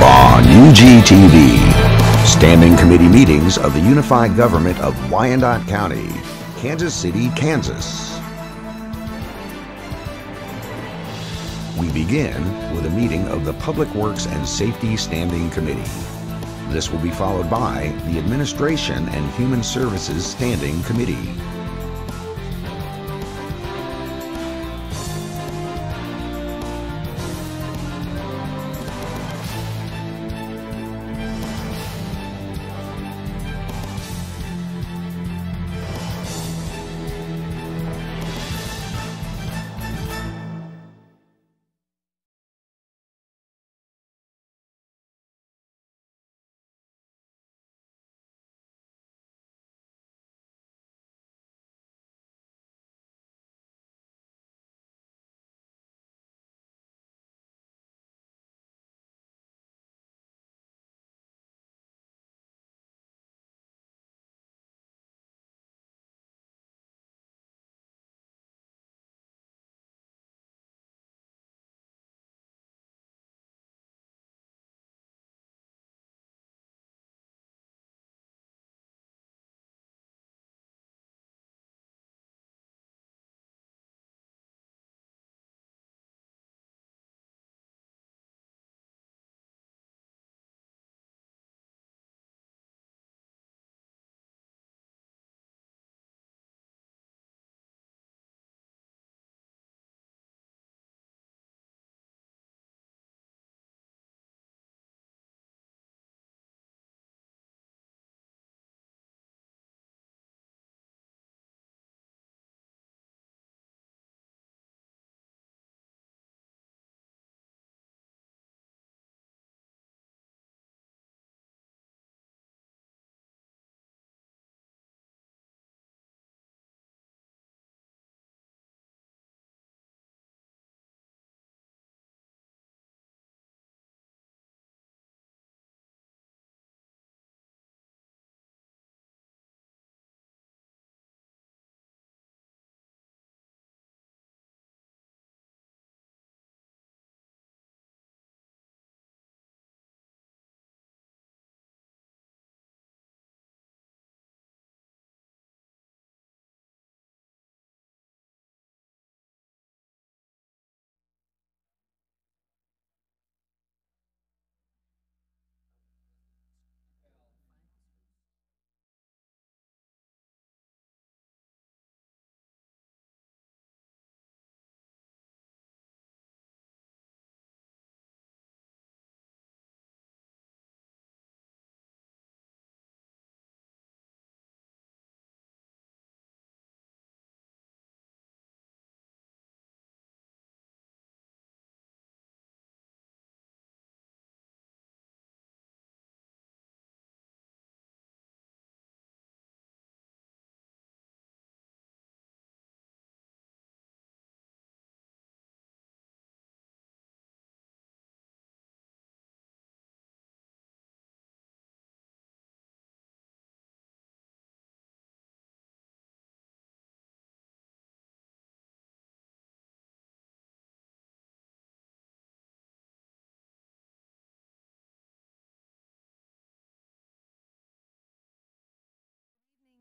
on UGTV. Standing Committee meetings of the Unified Government of Wyandotte County, Kansas City, Kansas. We begin with a meeting of the Public Works and Safety Standing Committee. This will be followed by the Administration and Human Services Standing Committee.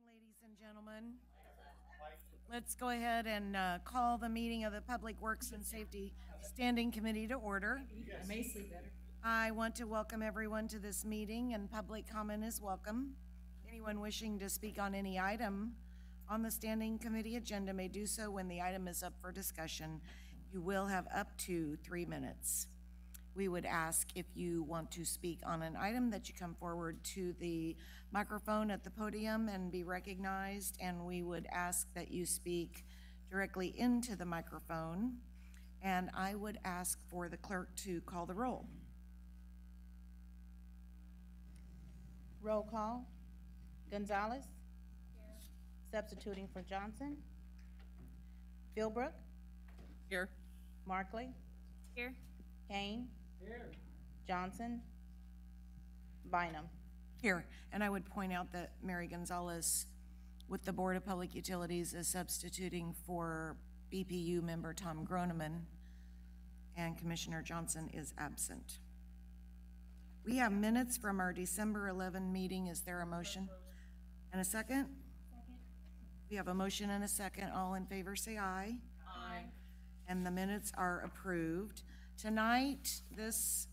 Ladies and gentlemen, let's go ahead and call the meeting of the Public Works and Safety Standing Committee to order. I may sleep better. I want to welcome everyone to this meeting, and public comment is welcome. Anyone wishing to speak on any item on the Standing Committee agenda may do so when the item is up for discussion. You will have up to 3 minutes. We would ask, if you want to speak on an item, that you come forward to the microphone at the podium and be recognized, and we would ask that you speak directly into the microphone. And I would ask for the clerk to call the roll. Roll call. Gonzalez. Here. Substituting for Johnson. Philbrook. Here. Markley. Here. Kane. Here. Johnson. Bynum. Here, and I would point out that Mary Gonzalez with the Board of Public Utilities is substituting for BPU member Tom Groneman, and Commissioner Johnson is absent. We have minutes from our December 11 meeting. Is there a motion? And a second? We have a motion and a second. All in favor say aye. Aye. And the minutes are approved. Tonight, this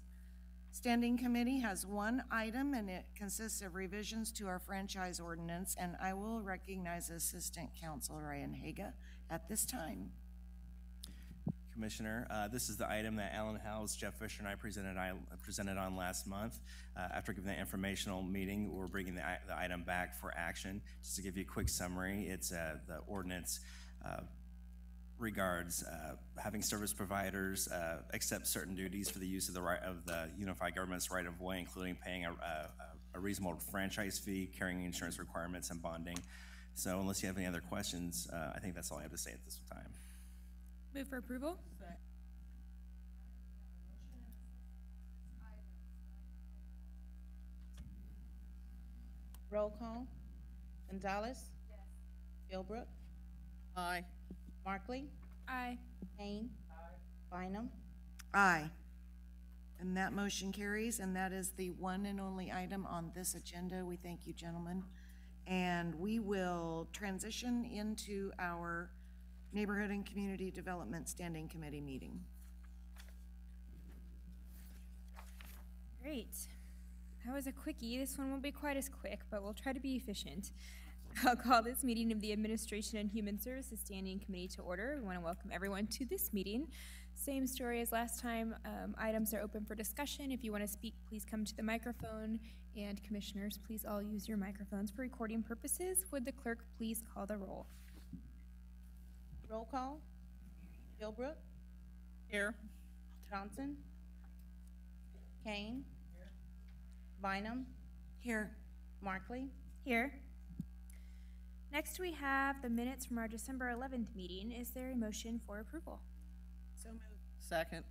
standing committee has one item, and it consists of revisions to our franchise ordinance, and I will recognize Assistant Counsel Ryan Haga at this time. Commissioner, this is the item that Alan Howes, Jeff Fisher, and I presented on last month. After giving the informational meeting, we're bringing the item back for action. Just to give you a quick summary, it's the ordinance regards having service providers accept certain duties for the use of the unified government's right-of-way, including paying a reasonable franchise fee, carrying insurance requirements, and bonding. So unless you have any other questions, I think that's all I have to say at this time. Move for approval? Roll call. Gonzalez. Yes. Philbrook. Aye. Markley. Aye. Kane. Bynum. Aye. And that motion carries, and that is the one and only item on this agenda. We thank you, gentlemen. And we will transition into our Neighborhood and Community Development Standing Committee meeting. Great. That was a quickie. This one won't be quite as quick, but we'll try to be efficient. I'll call this meeting of the Administration and Human Services Standing Committee to order. We want to welcome everyone to this meeting. Same story as last time. Items are open for discussion. If you want to speak, please come to the microphone. And commissioners, please all use your microphones for recording purposes. Would the clerk please call the roll? Roll call. Philbrook. Here. Johnson. Kane. Bynum. Here. Markley. Here. Next, we have the minutes from our December 11th meeting. Is there a motion for approval? So moved. Second.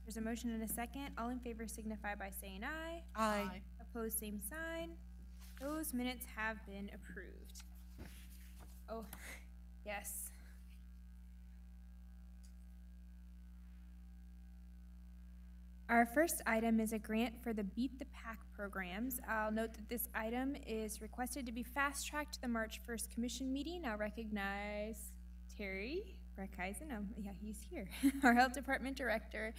There's a motion and a second. All in favor signify by saying aye. Aye. Opposed, same sign. Those minutes have been approved. Oh, yes. Our first item is a grant for the Beat the Pack programs. I'll note that this item is requested to be fast-tracked to the March 1st Commission meeting. I'll recognize Terry Breckeisen, yeah, he's here, our Health Department Director,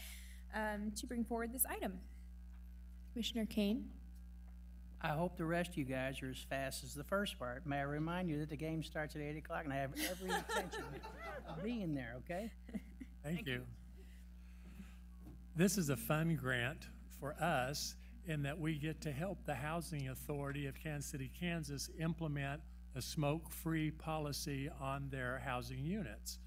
to bring forward this item. Commissioner Kane. I hope the rest of you guys are as fast as the first part. May I remind you that the game starts at 8 o'clock, and I have every intention of being there, okay? Thank you. This is a fun grant for us in that we get to help the Housing Authority of Kansas City, Kansas implement a smoke-free policy on their housing units.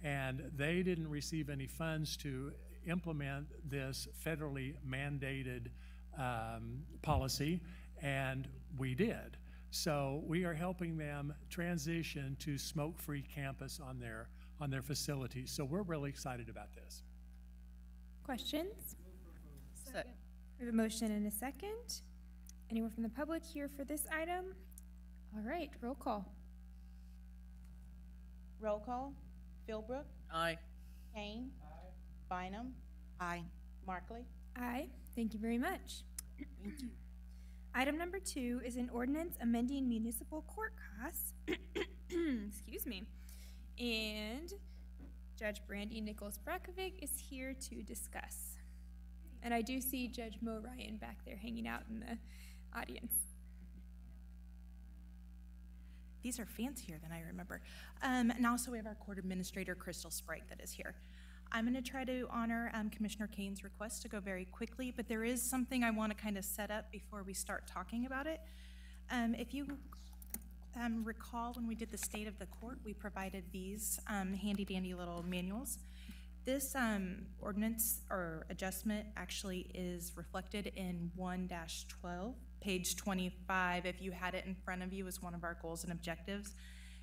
And they didn't receive any funds to implement this federally mandated policy, and we did. So we are helping them transition to smoke-free campus on their facilities. So we're really excited about this. Questions? Second. We have a motion and a second. Anyone from the public here for this item? All right, roll call. Roll call. Philbrook. Aye. Kane. Bynum. Aye. Markley. Aye. Thank you very much. Thank you. Item number 2 is an ordinance amending municipal court costs. Excuse me. And Judge Brandy Nichols-Brakovic is here to discuss. And I do see Judge Mo Ryan back there hanging out in the audience. These are fancier than I remember. And also we have our court administrator, Crystal Sprague, that is here. I'm going to try to honor Commissioner Kane's request to go very quickly, but there is something I want to kind of set up before we start talking about it. If you recall when we did the state of the court, we provided these handy-dandy little manuals. This ordinance or adjustment actually is reflected in 1-12, page 25. If you had it in front of you as one of our goals and objectives,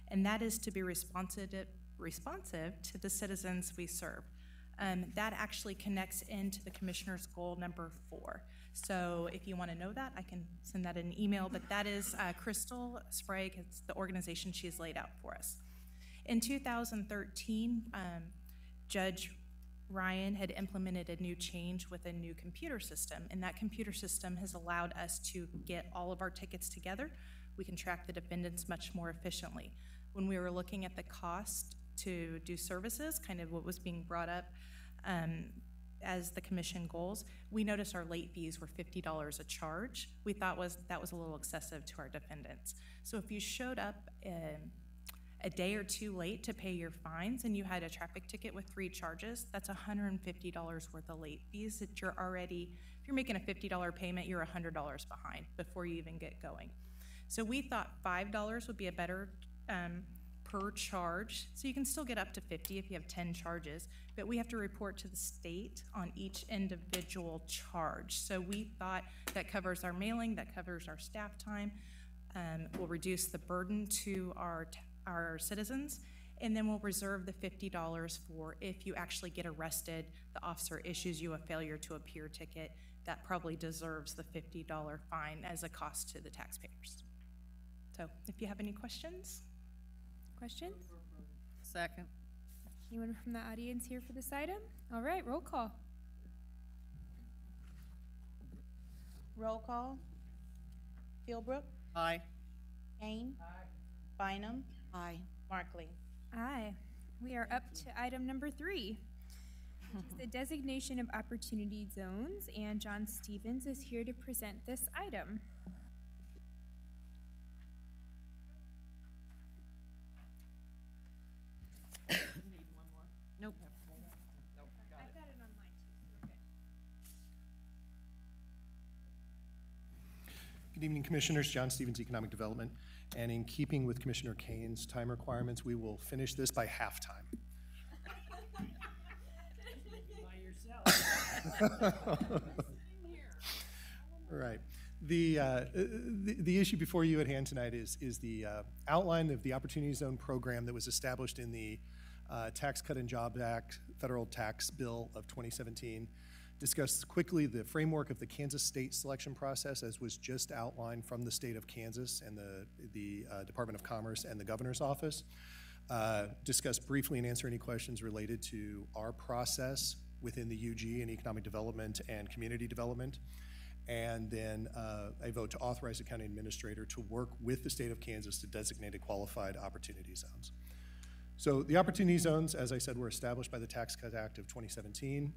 and that is to be responsive to the citizens we serve. That actually connects into the Commissioner's goal number 4. So if you want to know that, I can send that in an email, but that is Crystal Sprague. It's the organization she's laid out for us. In 2013, Judge Ryan had implemented a new change with a new computer system, and that computer system has allowed us to get all of our tickets together. We can track the defendants much more efficiently. When we were looking at the cost to do services, kind of what was being brought up as the commission goals, we noticed our late fees were $50 a charge. We thought that was a little excessive to our defendants. So if you showed up a day or two late to pay your fines and you had a traffic ticket with 3 charges, that's $150 worth of late fees that you're already, if you're making a $50 payment, you're $100 behind before you even get going. So we thought $5 would be a better per charge, so you can still get up to 50 if you have 10 charges, but we have to report to the state on each individual charge. So we thought that covers our mailing, that covers our staff time, will reduce the burden to our citizens, and then we'll reserve the $50 for if you actually get arrested, the officer issues you a failure to appear ticket, that probably deserves the $50 fine as a cost to the taxpayers. So if you have any questions? Questions? Second. Anyone from the audience here for this item? All right, roll call. Roll call. Philbrook. Aye. Kane. Bynum. Aye. Markley. Aye. We are up to item number 3, which is the designation of opportunity zones, and John Stevens is here to present this item. Nope. I've got it on mine too. Good evening, Commissioners. John Stevens, Economic Development. And in keeping with Commissioner Kane's time requirements, we will finish this by halftime. All right. The issue before you at hand tonight is the outline of the Opportunity Zone program that was established in the Tax Cut and Jobs Act, Federal Tax Bill of 2017. Discuss quickly the framework of the Kansas state selection process as was just outlined from the state of Kansas and the Department of Commerce and the Governor's Office. Discuss briefly and answer any questions related to our process within the UG in economic development and community development. And then a vote to authorize the county administrator to work with the state of Kansas to designate a qualified opportunity zones. So the opportunity zones, as I said, were established by the Tax Cut Act of 2017.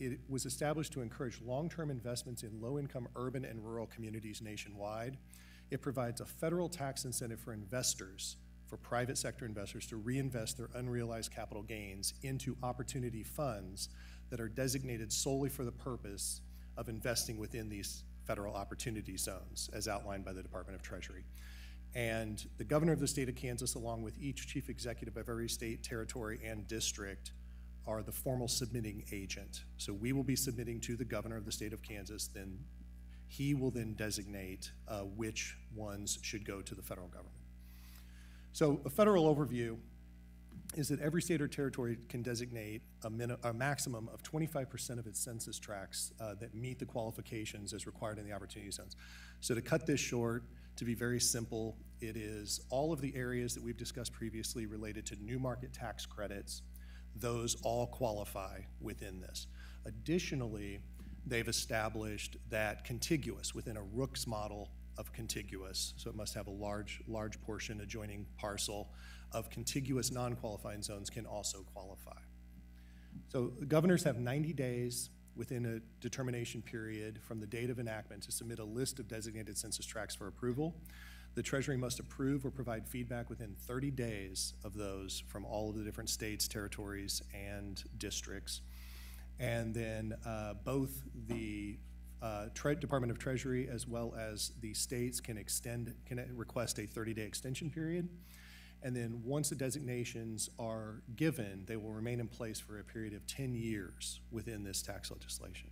It was established to encourage long-term investments in low-income urban and rural communities nationwide. It provides a federal tax incentive for investors, for private sector investors, to reinvest their unrealized capital gains into opportunity funds that are designated solely for the purpose of investing within these federal opportunity zones, as outlined by the Department of Treasury. And the governor of the state of Kansas, along with each chief executive of every state, territory, and district, are the formal submitting agent. So we will be submitting to the governor of the state of Kansas, then he will then designate which ones should go to the federal government. So a federal overview is that every state or territory can designate a maximum of 25% of its census tracts that meet the qualifications as required in the opportunity zones. So to cut this short, to be very simple, it is all of the areas that we've discussed previously related to new market tax credits. Those all qualify within this. Additionally, they've established that contiguous, within a Rooks model of contiguous, so it must have a large portion adjoining parcel of contiguous non-qualifying zones can also qualify. So the governors have 90 days within a determination period from the date of enactment to submit a list of designated census tracts for approval. The Treasury must approve or provide feedback within 30 days of those from all of the different states, territories, and districts. And then both the Department of Treasury as well as the states can request a 30-day extension period. And then once the designations are given, they will remain in place for a period of 10 years within this tax legislation.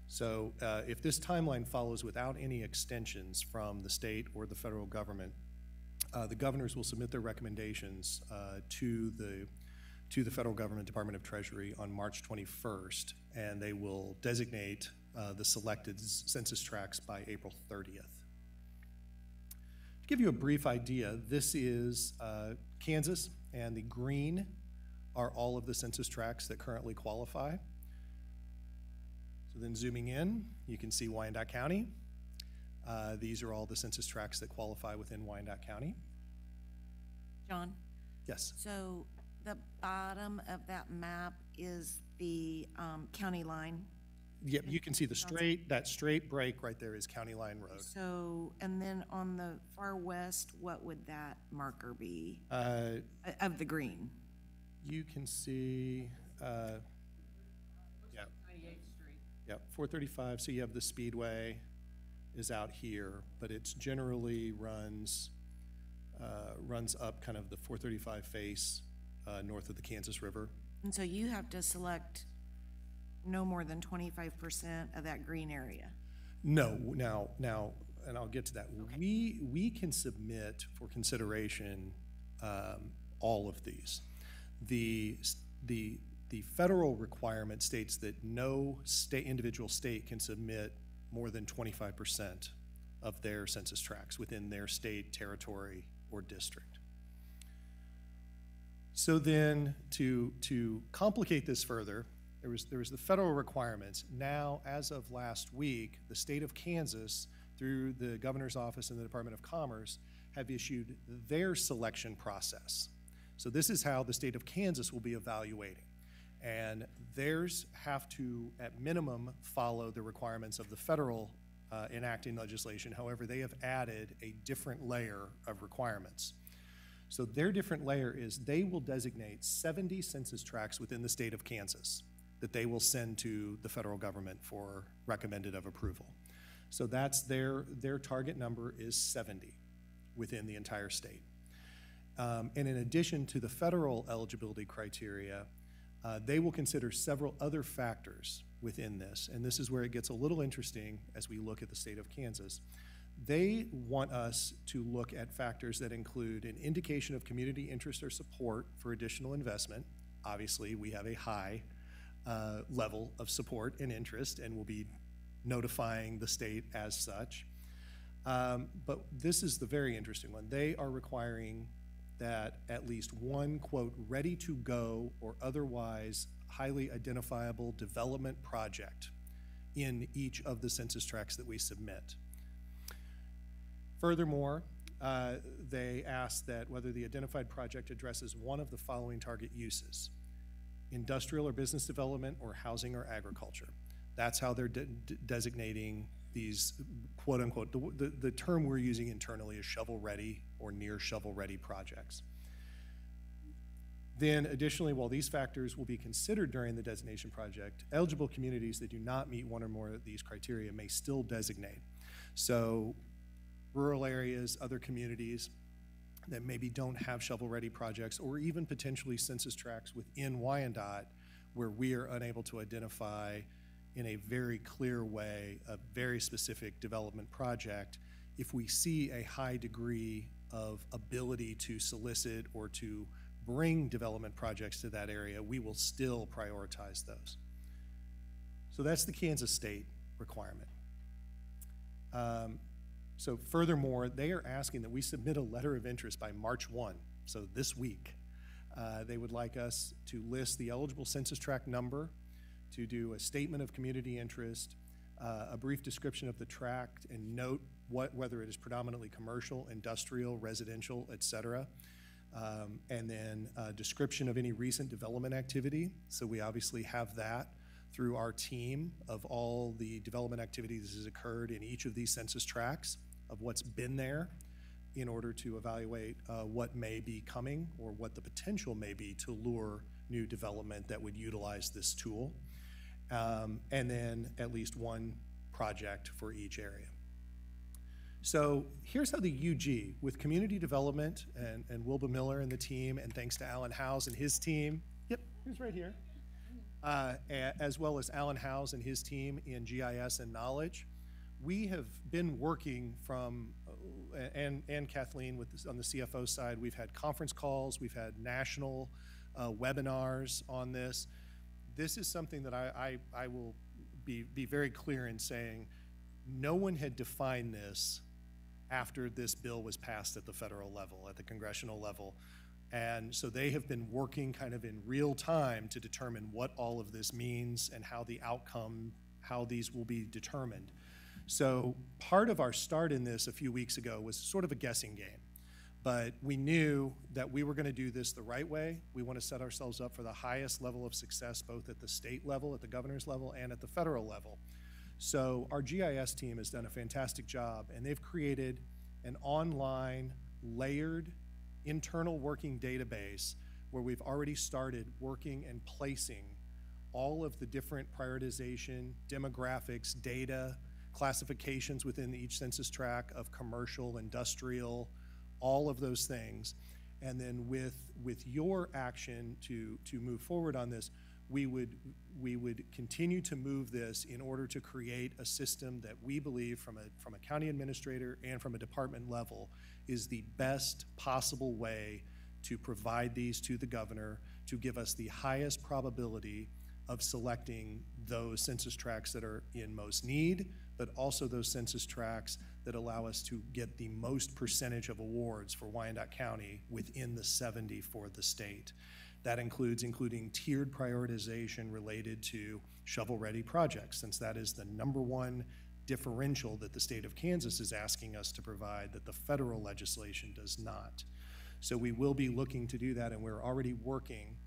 So if this timeline follows without any extensions from the state or the federal government, the governors will submit their recommendations to the federal government Department of Treasury on March 21st, and they will designate the selected census tracts by April 30th. To give you a brief idea, this is Kansas, and the green are all of the census tracts that currently qualify. So then zooming in, you can see Wyandotte County. These are all the census tracts that qualify within Wyandotte County. John? Yes. So the bottom of that map is the county line. Yep, you can see that straight break right there is County Line Road. So, and then on the far west, what would that marker be of the green? You can see, yeah. 98th Street. Yep, 435, so you have the Speedway is out here, but it's generally runs up kind of the 435 face north of the Kansas River. And so you have to select no more than 25% of that green area. No, now, and I'll get to that. Okay. We can submit for consideration all of these. The federal requirement states that no individual state can submit more than 25% of their census tracts within their state, territory, or district. So then to complicate this further, there was the federal requirements. Now, as of last week, the state of Kansas, through the governor's office and the Department of Commerce, have issued their selection process. So this is how the state of Kansas will be evaluating. And theirs have to, at minimum, follow the requirements of the federal enacting legislation. However, they have added a different layer of requirements. So their different layer is they will designate 70 census tracts within the state of Kansas that they will send to the federal government for recommended of approval. So that's their target number is 70 within the entire state. And in addition to the federal eligibility criteria, they will consider several other factors within this. And this is where it gets a little interesting as we look at the state of Kansas. They want us to look at factors that include an indication of community interest or support for additional investment. Obviously, we have a high level of support and interest, and we'll be notifying the state as such. But this is the very interesting one. They are requiring that at least one, quote, ready to go or otherwise highly identifiable development project in each of the census tracts that we submit. Furthermore, they ask that whether the identified project addresses one of the following target uses: industrial or business development, or housing or agriculture. That's how they're designating these, quote unquote, the term we're using internally is shovel-ready or near shovel-ready projects. Then additionally, while these factors will be considered during the designation project, eligible communities that do not meet one or more of these criteria may still designate. So rural areas, other communities that maybe don't have shovel-ready projects, or even potentially census tracts within Wyandotte where we are unable to identify in a very clear way a very specific development project. If we see a high degree of ability to solicit or to bring development projects to that area, we will still prioritize those. So that's the Kansas state requirement. So furthermore, they are asking that we submit a letter of interest by March 1, so this week. They would like us to list the eligible census tract number, to do a statement of community interest, a brief description of the tract, and note whether it is predominantly commercial, industrial, residential, et cetera. And then a description of any recent development activity. So we obviously have that through our team of all the development activities that has occurred in each of these census tracts, of what's been there, in order to evaluate what may be coming or what the potential may be to lure new development that would utilize this tool. And then at least one project for each area. So here's how the UG, with community development and Wilbur Miller and the team, and thanks to Alan Howes and his team, yep, he's right here, as well as Alan Howes and his team in GIS and knowledge, we have been working from, and Kathleen with this, on the CFO side, we've had conference calls, we've had national webinars on this. This is something that I will be very clear in saying, no one had defined this after this bill was passed at the federal level, at the congressional level. And so they have been working kind of in real time to determine what all of this means and how the outcome, how these will be determined. So part of our start in this a few weeks ago was sort of a guessing game. But we knew that we were going to do this the right way. We want to set ourselves up for the highest level of success, both at the state level, at the governor's level, and at the federal level. So our GIS team has done a fantastic job, and they've created an online, layered, internal working database where we've already started working and placing all of the different prioritization, demographics, data, classifications within each census tract of commercial, industrial, all of those things. And then with your action to move forward on this, we would continue to move this in order to create a system that we believe from a county administrator and from a department level is the best possible way to provide these to the governor to give us the highest probability of selecting those census tracts that are in most need, but also those census tracts that allow us to get the most percentage of awards for Wyandotte County within the 70 for the state. That includes including tiered prioritization related to shovel-ready projects, since that is the #1 differential that the state of Kansas is asking us to provide that the federal legislation does not. So we will be looking to do that, and we're already working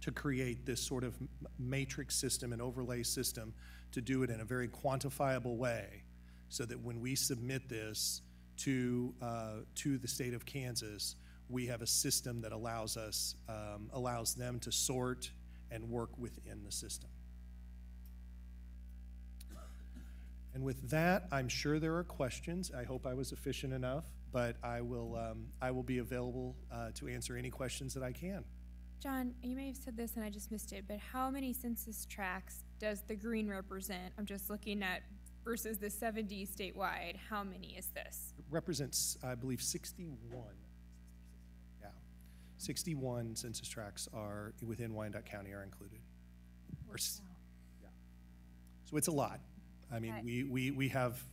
to create this sort of matrix system and overlay system to do it in a very quantifiable way so that when we submit this to the state of Kansas, we have a system that allows them to sort and work within the system. And with that, I'm sure there are questions. I hope I was efficient enough, but I will be available to answer any questions that I can. John, you may have said this and I just missed it, but how many census tracts does the green represent? I'm just looking at versus the 70 statewide. How many is this? It represents, I believe, 61. Yeah, 61 census tracts are within Wyandotte County are included. Wow. Yeah. So it's a lot. I mean, we have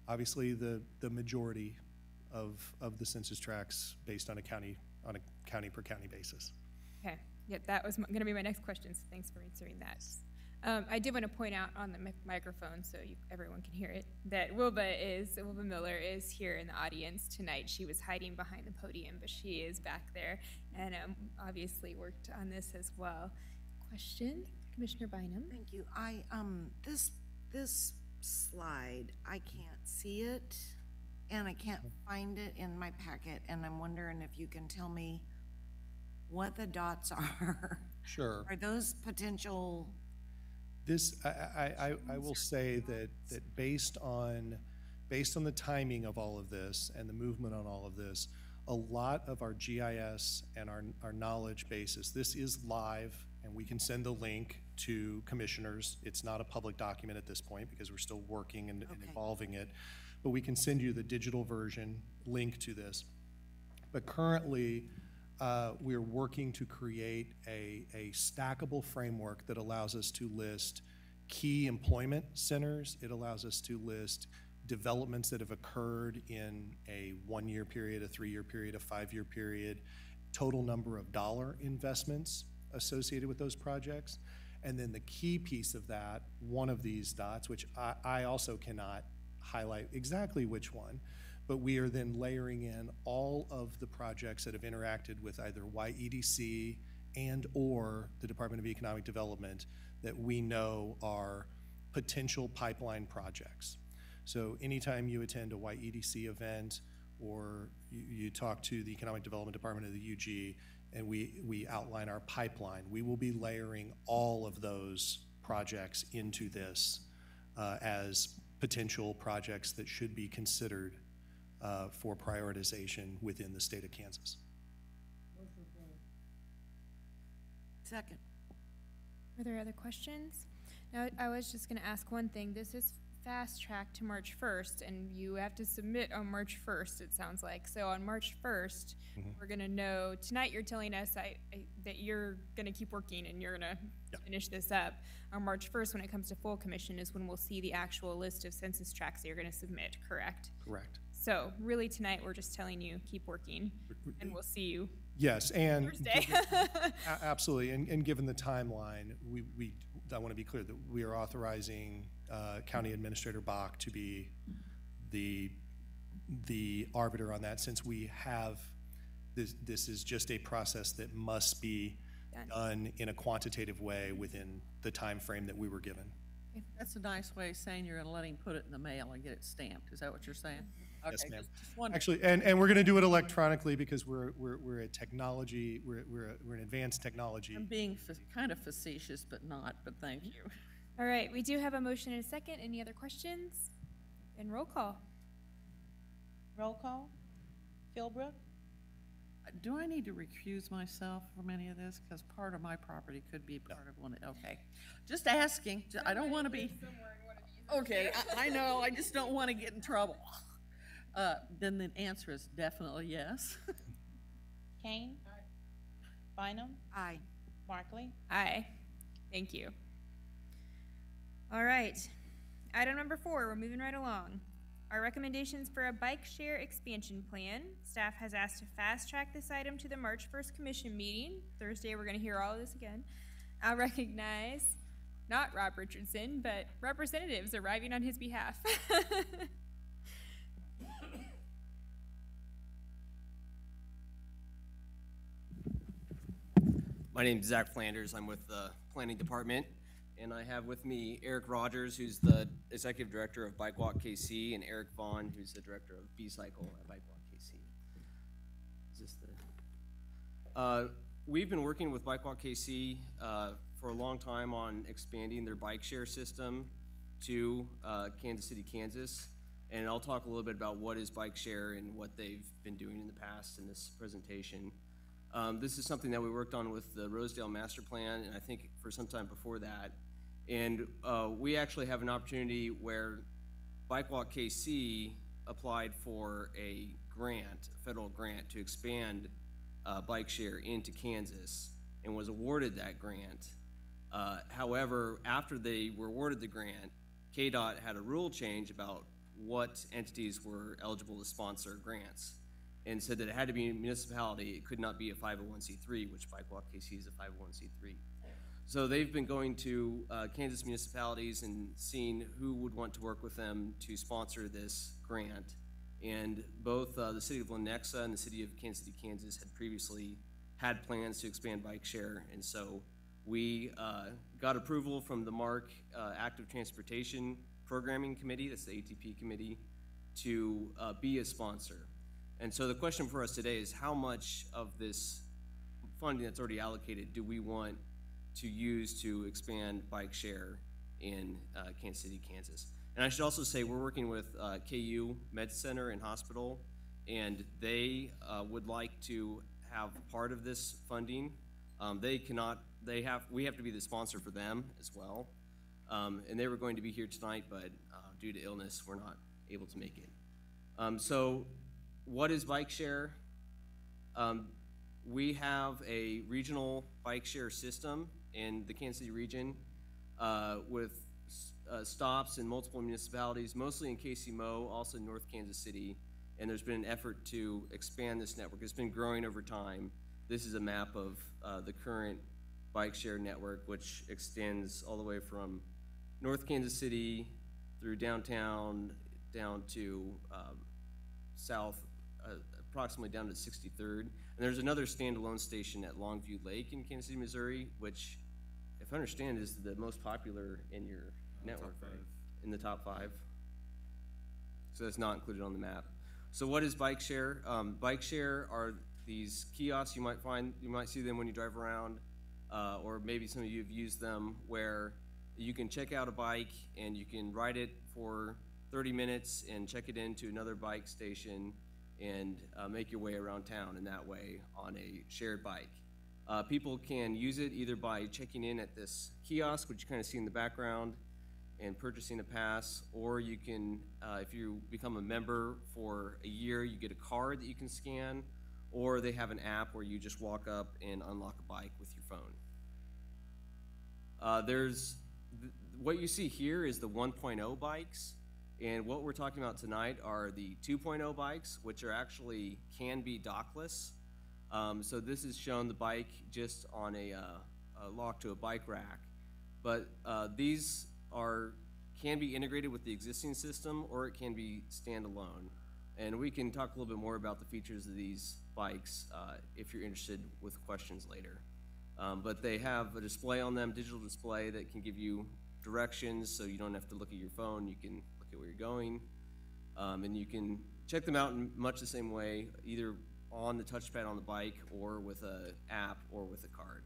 obviously the majority of the census tracts based on a county per county basis. Okay, yeah, that was going to be my next question, so thanks for answering that. I did want to point out on the microphone so everyone can hear it that Wilba Miller is here in the audience tonight. She was hiding behind the podium, but she is back there and obviously worked on this as well. Question, Commissioner Bynum? Thank you. This slide, I can't see it and I can't find it in my packet, and I'm wondering if you can tell me what the dots are. Sure. Are those potential? This, I will say that based on the timing of all of this and the movement on all of this, a lot of our GIS and our knowledge bases, this is live, and we can send the link to commissioners. It's not a public document at this point because we're still working and evolving it, but we can send you the digital version link to this. But currently, we're working to create a stackable framework that allows us to list key employment centers. It allows us to list developments that have occurred in a 1-year period, a 3-year period, a 5-year period, total number of dollar investments associated with those projects. And then the key piece of that, one of these dots, which I also cannot highlight exactly which one, but we are then layering in all of the projects that have interacted with either YEDC and or the Department of Economic Development that we know are potential pipeline projects. So anytime you attend a YEDC event or you talk to the Economic Development Department of the UG and we outline our pipeline, we will be layering all of those projects into this as potential projects that should be considered for prioritization within the state of Kansas. Second. Are there other questions? Now, I was just going to ask one thing. This is fast track to March 1st, and you have to submit on March 1st, it sounds like. So on March 1st, we're going to know, tonight you're telling us that you're going to keep working and you're going to finish this up. On March 1st, when it comes to full commission, is when we'll see the actual list of census tracts that you're going to submit, correct? Correct. So really tonight, we're just telling you, keep working, and we'll see you Yes, and Thursday. absolutely, and given the timeline, I want to be clear that we are authorizing County Administrator Bach to be the arbiter on that, since we have this is just a process that must be done in a quantitative way within the time frame that we were given. That's a nice way of saying you're gonna let him put it in the mail and get it stamped. Is that what you're saying? Yes, Okay, ma'am. just wondering. Actually, and we're going to do it electronically because we're a technology, we're an advanced technology. I'm being kind of facetious, but not, but thank you. All right, we do have a motion and a second. Any other questions? And roll call. Roll call. Philbrook, Do I need to recuse myself from any of this? Because part of my property could be part of one, okay. Just asking, I don't want to be. Okay, I know, I just don't want to get in trouble. Then the answer is definitely yes. Kane. Bynum, Aye. Markley. Aye. Thank you. All right. Item number 4, we're moving right along. Our recommendations for a bike share expansion plan. Staff has asked to fast track this item to the March 1st commission meeting. Thursday, we're going to hear all of this again. I'll recognize not Rob Richardson, but representatives arriving on his behalf. My name is Zach Flanders. I'm with the Planning Department, and I have with me Eric Rogers, who's the Executive Director of Bike Walk KC, and Eric Vaughn, who's the Director of B-Cycle at Bike Walk KC. Is this the... we've been working with Bike Walk KC for a long time on expanding their bike share system to Kansas City, Kansas, and I'll talk a little bit about what is bike share and what they've been doing in the past in this presentation. This is something that we worked on with the Rosedale Master Plan, and I think for some time before that. And we actually have an opportunity where Bike Walk KC applied for a grant, a federal grant, to expand bike share into Kansas and was awarded that grant. However, after they were awarded the grant, KDOT had a rule change about what entities were eligible to sponsor grants, and said that it had to be a municipality. It could not be a 501c3, which Bike Walk KC is a 501c3. So they've been going to Kansas municipalities and seeing who would want to work with them to sponsor this grant. And both the city of Lenexa and the city of Kansas City, Kansas had previously had plans to expand bike share. And so we got approval from the MARC Active Transportation Programming Committee, that's the ATP committee, to be a sponsor. And so the question for us today is how much of this funding that's already allocated do we want to use to expand bike share in Kansas City, Kansas? And I should also say we're working with KU Med Center and Hospital, and they would like to have part of this funding. We have to be the sponsor for them as well. And they were going to be here tonight, but due to illness, we're not able to make it. So what is bike share? We have a regional bike share system in the Kansas City region with stops in multiple municipalities, mostly in KC-Mo, also in North Kansas City, and there's been an effort to expand this network. It's been growing over time. This is a map of the current bike share network, which extends all the way from North Kansas City through downtown down to south, approximately down to 63rd. And there's another standalone station at Longview Lake in Kansas City, Missouri, which, if I understand, is the most popular in your network, right? In the top 5. So that's not included on the map. So what is bike share? Bike share are these kiosks you might see them when you drive around, or maybe some of you have used them, where you can check out a bike and you can ride it for 30 minutes and check it into another bike station and make your way around town in that way on a shared bike. People can use it either by checking in at this kiosk, which you kind of see in the background, and purchasing a pass, or you can, if you become a member for a year, you get a card that you can scan, or they have an app where you just walk up and unlock a bike with your phone. What you see here is the 1.0 bikes, and what we're talking about tonight are the 2.0 bikes, which are actually can be dockless. So this is showing the bike just on a lock to a bike rack. But these can be integrated with the existing system, or it can be standalone. And we can talk a little bit more about the features of these bikes if you're interested with questions later. But they have a display on them, digital display that can give you directions, so you don't have to look at your phone. You can look at where you're going. And you can check them out in much the same way, either on the touchpad on the bike or with an app or with a card.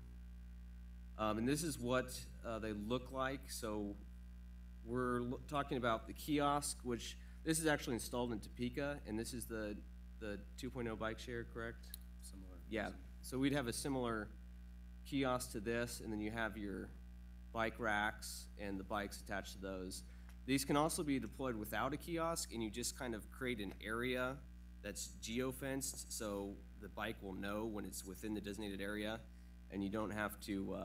And this is what they look like. So we're talking about the kiosk, which this is actually installed in Topeka, and this is the 2.0 bike share, correct? Similar. Yeah, so we'd have a similar kiosk to this, and then you have your bike racks and the bikes attached to those. These can also be deployed without a kiosk, and you just kind of create an area that's geo-fenced, so the bike will know when it's within the designated area, and you don't have to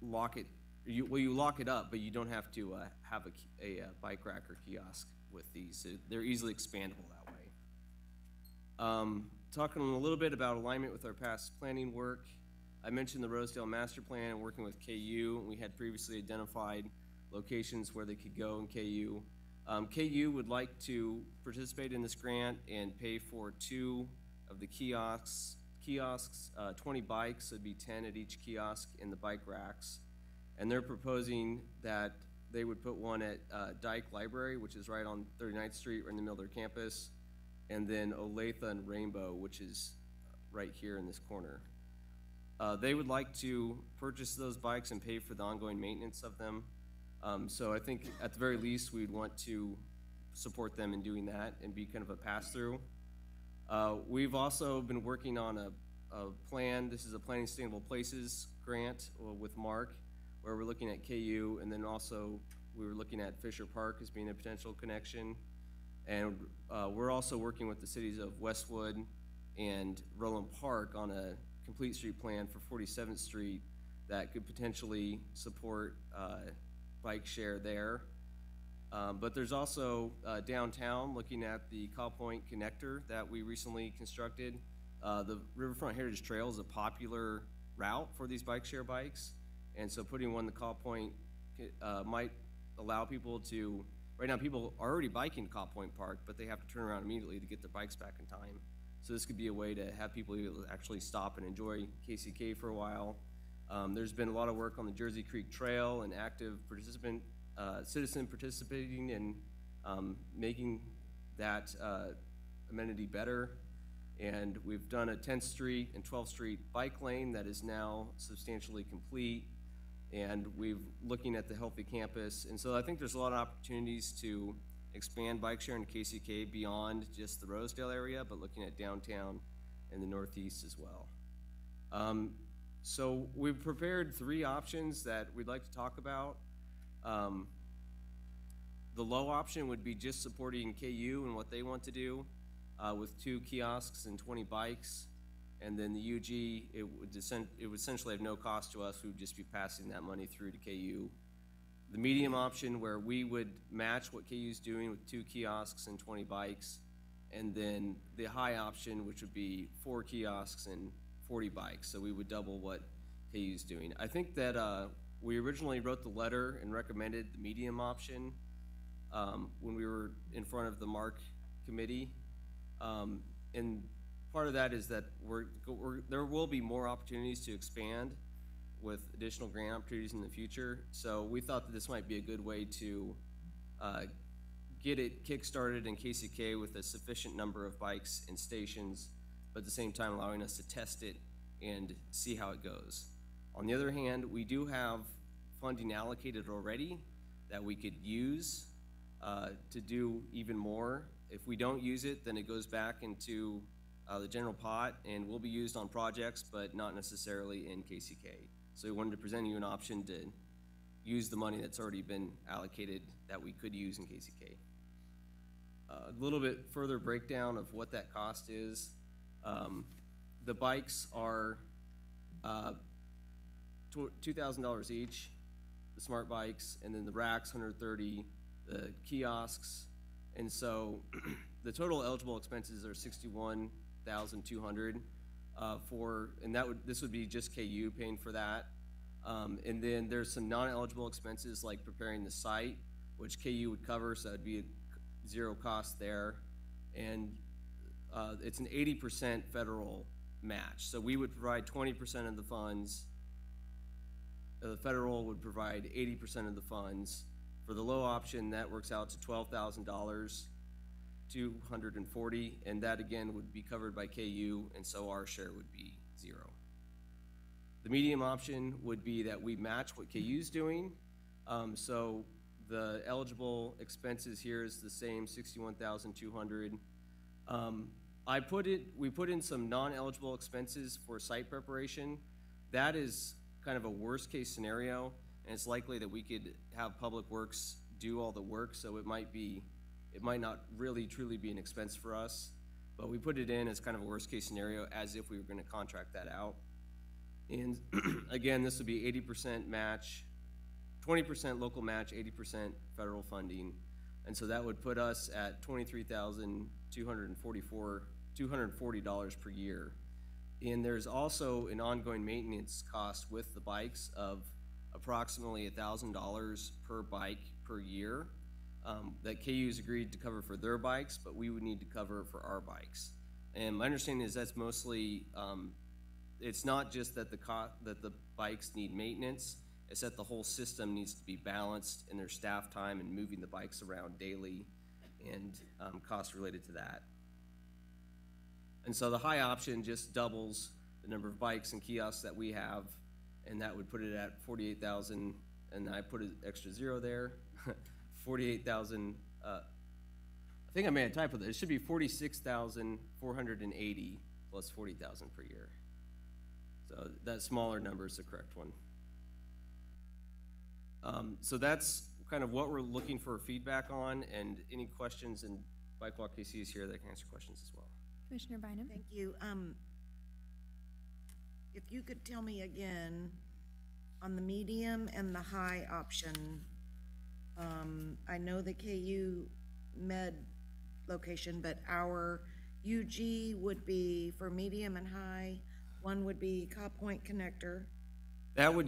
lock it. You lock it up, but you don't have to have a bike rack or kiosk with these. So they're easily expandable that way. Talking a little bit about alignment with our past planning work, I mentioned the Rosedale Master Plan and working with KU. We had previously identified locations where they could go in KU. KU would like to participate in this grant and pay for 2 of the kiosks, 20 bikes, so it'd be 10 at each kiosk in the bike racks. And they're proposing that they would put one at Dyke Library, which is right on 39th Street, right in the middle of their campus, and then Olathe and Rainbow, which is right here in this corner. They would like to purchase those bikes and pay for the ongoing maintenance of them. So I think at the very least, we'd want to support them in doing that and be kind of a pass-through. We've also been working on a plan. This is a Planning Sustainable Places grant with Mark, where we're looking at KU, and then also we were looking at Fisher Park as being a potential connection. And we're also working with the cities of Westwood and Roland Park on a complete street plan for 47th Street that could potentially support bike share there. But there's also downtown, looking at the Cow Point connector that we recently constructed. The Riverfront Heritage Trail is a popular route for these bike share bikes. And so putting one in the Cow Point might allow people to, right now people are already biking Cow Point Park, but they have to turn around immediately to get their bikes back in time. So this could be a way to have people actually stop and enjoy KCK for a while. There's been a lot of work on the Jersey Creek Trail and active citizen participating in making that amenity better. And we've done a 10th Street and 12th Street bike lane that is now substantially complete. And we're looking at the Healthy Campus. And so I think there's a lot of opportunities to expand bike share in KCK beyond just the Rosedale area, but looking at downtown and the Northeast as well. So we've prepared 3 options that we'd like to talk about. The low option would be just supporting KU and what they want to do with 2 kiosks and 20 bikes. And then the UG, it would essentially have no cost to us. We would just be passing that money through to KU. The medium option, where we would match what KU's doing with 2 kiosks and 20 bikes. And then the high option, which would be 4 kiosks and 40 bikes. So we would double what KU's doing. I think that we originally wrote the letter and recommended the medium option when we were in front of the MARC committee. And part of that is that there will be more opportunities to expand with additional grant opportunities in the future. So we thought that this might be a good way to get it kick-started in KCK with a sufficient number of bikes and stations, but at the same time allowing us to test it and see how it goes. On the other hand, we do have funding allocated already that we could use to do even more. If we don't use it, then it goes back into the general pot and will be used on projects, but not necessarily in KCK. So we wanted to present you an option to use the money that's already been allocated that we could use in KCK. A little bit further breakdown of what that cost is. The bikes are $2,000 each, the smart bikes, and then the racks, $130, the kiosks. And so the total eligible expenses are $68,200 and this would be just KU paying for that. And then there's some non-eligible expenses like preparing the site, which KU would cover, so that'd be a zero cost there. And it's an 80% federal match. So we would provide 20% of the funds. The federal would provide 80% of the funds. For the low option, that works out to $12,000, $240, and that again would be covered by KU, and so our share would be zero. The medium option would be that we match what KU's doing. So the eligible expenses here is the same, $61,200. We put in some non-eligible expenses for site preparation. That is kind of a worst case scenario, and it's likely that we could have Public Works do all the work, so it might not really truly be an expense for us, but we put it in as kind of a worst case scenario as if we were gonna contract that out. And again, this would be 80% match, 20% local match, 80% federal funding. And so that would put us at $23,240 per year. And there's also an ongoing maintenance cost with the bikes of approximately $1,000 per bike per year that KU's agreed to cover for their bikes, but we would need to cover for our bikes. And my understanding is that's mostly, it's not just that the bikes need maintenance, it's that the whole system needs to be balanced in their staff time and moving the bikes around daily and costs related to that. And so the high option just doubles the number of bikes and kiosks that we have, and that would put it at 48,000, and I put an extra zero there, 48,000, I think I made a typo there. It should be 46,480 plus 40,000 per year. So that smaller number is the correct one. So that's kind of what we're looking for feedback on, and any questions, and Bike Walk KC is here that can answer questions as well. Commissioner Bynum? Thank you. If you could tell me again, on the medium and the high option, I know the KU Med location, but our UG would be for medium and high. One would be Cobb Point Connector. That would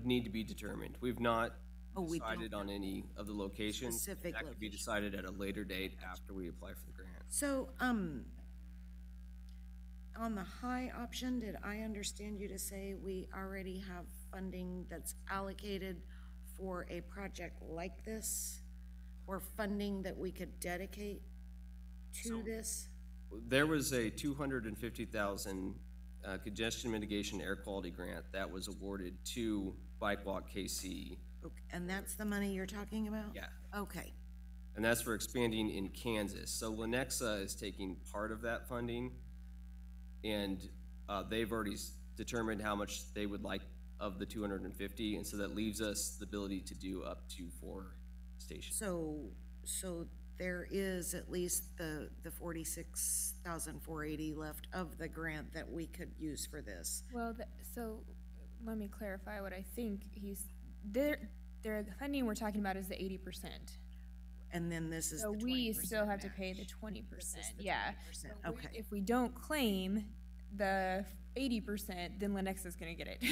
need to be determined. We've not decided on any of the locations. Specific that could be decided at a later date after we apply for the grant. So, on the high option, did I understand you to say we already have funding that's allocated for a project like this, or funding that we could dedicate to this? There was a $250,000 congestion mitigation air quality grant that was awarded to Bike Walk KC. Okay, and that's the money you're talking about? Yeah. Okay. And that's for expanding in Kansas. So Lenexa is taking part of that funding, and they've already determined how much they would like of the 250, and so that leaves us the ability to do up to 4 stations. So there is at least the 46,480 left of the grant that we could use for this. Well, so let me clarify what I think the funding we're talking about is the 80%. And then this is so the 20% we still have to match. pay the 20%. The Yeah. 20%. So Okay. if we don't claim the 80%, then Lenexa is going to get it.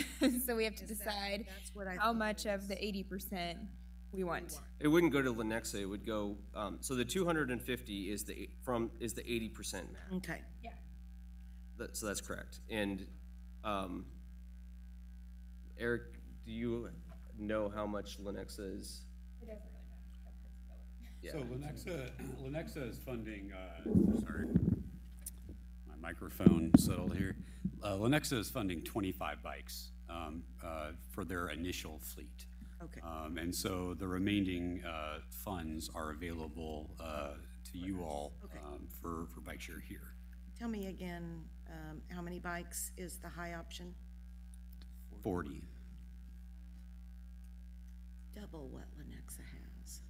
So we have to decide That's what I how thought much it of the 80% we want. It wouldn't go to Lenexa. It would go. So the 250 is the 80% match. Okay. Yeah. So that's correct. And Eric, do you know how much Lenexa is? It doesn't really matter. Yeah. So Lenexa is funding, sorry, my microphone settled here. Lenexa is funding 25 bikes for their initial fleet. Okay. And so the remaining funds are available to you all for bike share here. Tell me again, how many bikes is the high option? 40. Double what Lenexa has.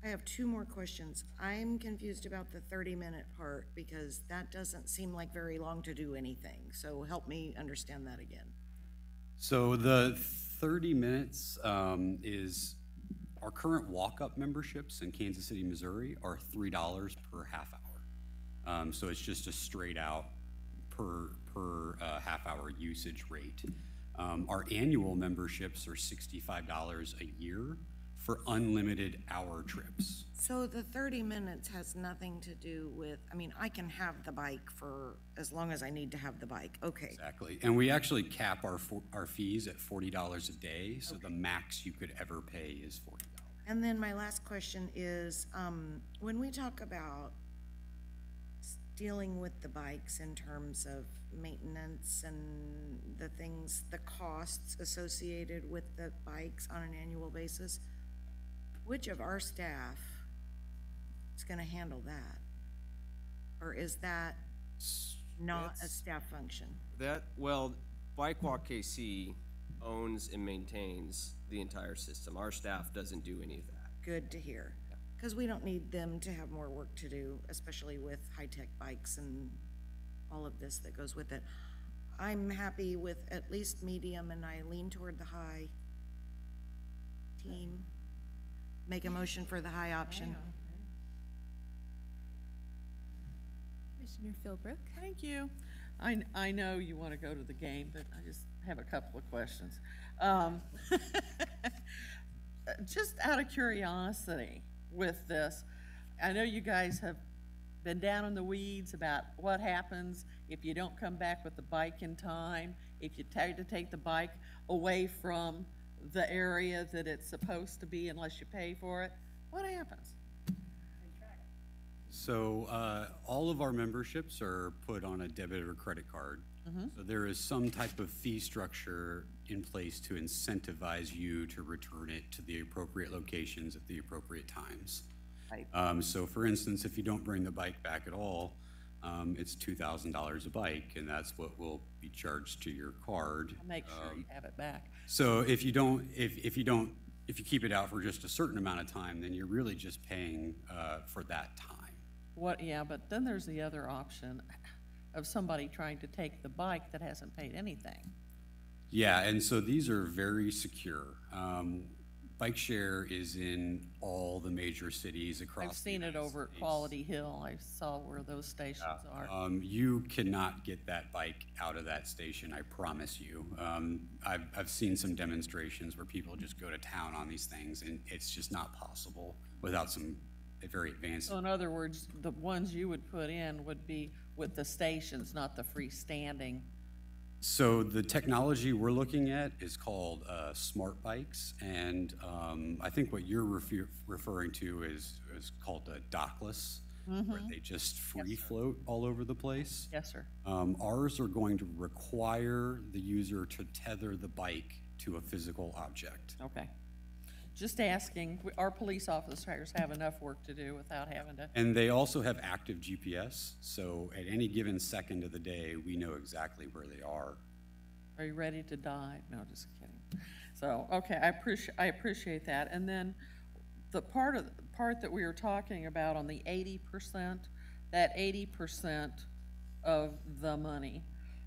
I have 2 more questions. I'm confused about the 30-minute part because that doesn't seem like very long to do anything. So help me understand that again. So the 30 minutes is our current walk-up memberships in Kansas City, Missouri are $3 per half hour. So it's just a straight out per half-hour usage rate. Our annual memberships are $65 a year for unlimited hour trips. So the 30 minutes has nothing to do with, I mean, I can have the bike for as long as I need to have the bike, okay. Exactly. And we actually cap our fees at $40 a day, so the max you could ever pay is $40. And then my last question is, when we talk about dealing with the bikes in terms of maintenance and the things, the costs associated with the bikes on an annual basis, which of our staff is gonna handle that? Or is that not a staff function? Well, Bike Walk KC owns and maintains the entire system. Our staff doesn't do any of that. Good to hear. Because we don't need them to have more work to do, especially with high-tech bikes and all of this that goes with it. I'm happy with at least medium, and I lean toward the high team. Make a motion for the high option. Commissioner Philbrook. Thank you. I know you want to go to the game, but I just have a couple of questions. Just out of curiosity with this, I know you guys have been down in the weeds about what happens if you don't come back with the bike in time, if you try to take the bike away from the area that it's supposed to be unless you pay for it. What happens? So all of our memberships are put on a debit or credit card. So there is some type of fee structure in place to incentivize you to return it to the appropriate locations at the appropriate times. Right. So for instance, if you don't bring the bike back at all, it's $2,000 a bike, and that's what will be charged to your card. I'll make sure you have it back. So if you keep it out for just a certain amount of time, then you're really just paying for that time. Yeah, but then there's the other option of somebody trying to take the bike that hasn't paid anything. Yeah, and so these are very secure. Bike share is in all the major cities across. I've seen it over at Quality Hill. I saw where those stations are. You cannot get that bike out of that station, I promise you. I've seen some demonstrations where people just go to town on these things, and it's just not possible without some very advanced. So in other words, the ones you would put in would be with the stations, not the freestanding. So the technology we're looking at is called smart bikes, and I think what you're referring to is called a dockless, where they just free float all over the place. Yes, sir. Ours are going to require the user to tether the bike to a physical object. Okay. Just asking, our police officers have enough work to do without having to. And they also have active GPS, so at any given second of the day, we know exactly where they are. Are you ready to die? No, just kidding. So, okay, I appreciate that. And then the part that we were talking about on the 80%, that 80% of the money,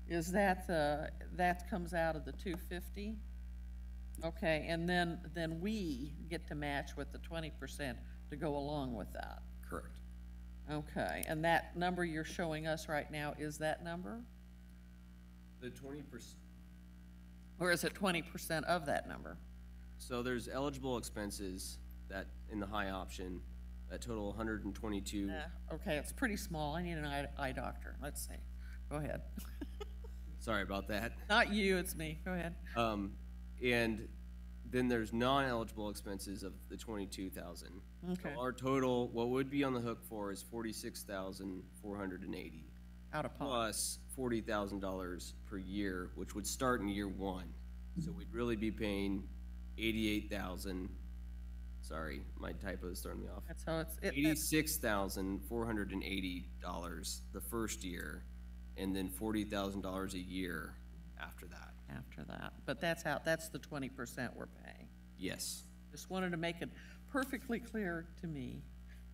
is that that comes out of the 250? Okay, and then we get to match with the 20% to go along with that. Correct. Okay, and that number you're showing us right now is that number? The 20%. Or is it 20% of that number? So there's eligible expenses that in the high option that total 122. Okay, it's pretty small. I need an eye doctor. Let's see. Go ahead. Sorry about that. Not you, it's me. Go ahead. And then there's non-eligible expenses of the 22,000. Okay. So our total, what would be on the hook for, is 46,480. Out of pocket. Plus $40,000 per year, which would start in year one. So we'd really be paying 88,000. Sorry, my typo is throwing me off. That's how it's. $86,480 the first year, and then $40,000 a year after that. After that, but that's the 20% we're paying. Yes. Just wanted to make it perfectly clear to me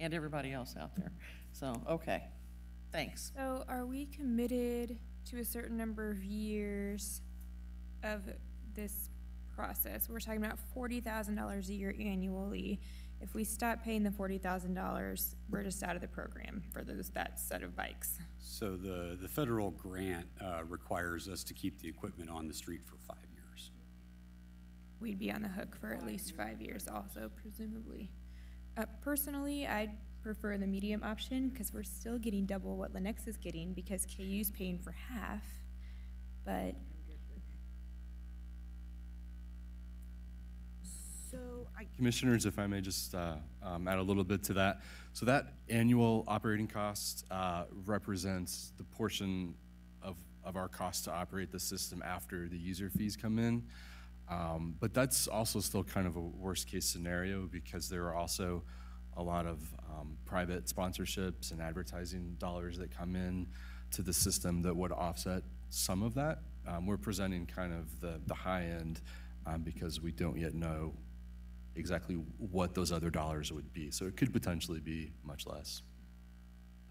and everybody else out there. So, okay, thanks. So are we committed to a certain number of years of this process? We're talking about $40,000 a year annually. If we stop paying the $40,000, we're just out of the program for that set of bikes. So the federal grant requires us to keep the equipment on the street for 5 years. We'd be on the hook for at least 5 years also, presumably. Personally, I'd prefer the medium option because we're still getting double what Lenexa is getting because KU's paying for half, but. So Commissioners, if I may just add a little bit to that. So that annual operating cost represents the portion of our cost to operate the system after the user fees come in. But that's also still kind of a worst case scenario because there are also a lot of private sponsorships and advertising dollars that come in to the system that would offset some of that. We're presenting kind of the high end because we don't yet know exactly what those other dollars would be. So it could potentially be much less.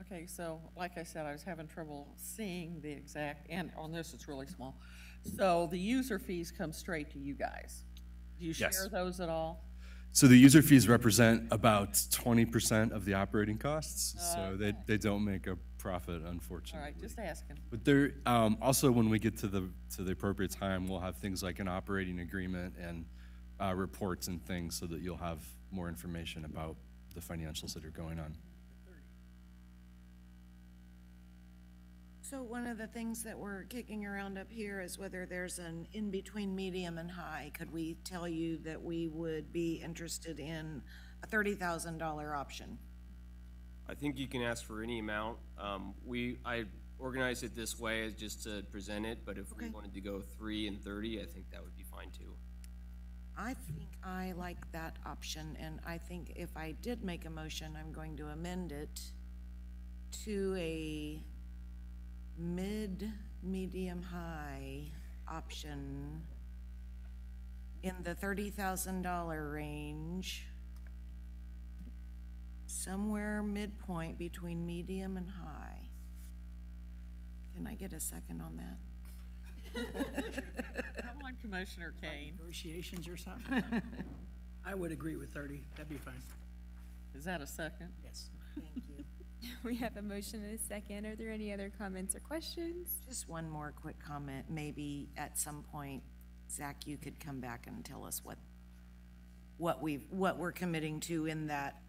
Okay, so like I said, I was having trouble seeing the exact, and on this it's really small. So the user fees come straight to you guys. Do you share Yes. those at all? So the user fees represent about 20% of the operating costs. So Okay. they don't make a profit, unfortunately. All right, just asking. But there, also when we get to the appropriate time, we'll have things like an operating agreement and reports and things so that you'll have more information about the financials that are going on. So one of the things that we're kicking around up here is whether there's an in-between medium and high. Could we tell you that we would be interested in a $30,000 option? I think you can ask for any amount. I organized it this way as just to present it, but if we wanted to go 3 and 30, I think that would be fine too. I think I like that option, and I think if I did make a motion, I'm going to amend it to a mid-medium-high option in the $30,000 range, somewhere midpoint between medium and high. Can I get a second on that? Come on, Commissioner Kane. Negotiations or something? I would agree with 30, that'd be fine. Is that a second? Yes. Thank you. We have a motion and a second. Are there any other comments or questions? Just one more quick comment. Maybe at some point, Zach, you could come back and tell us what we're committing to in that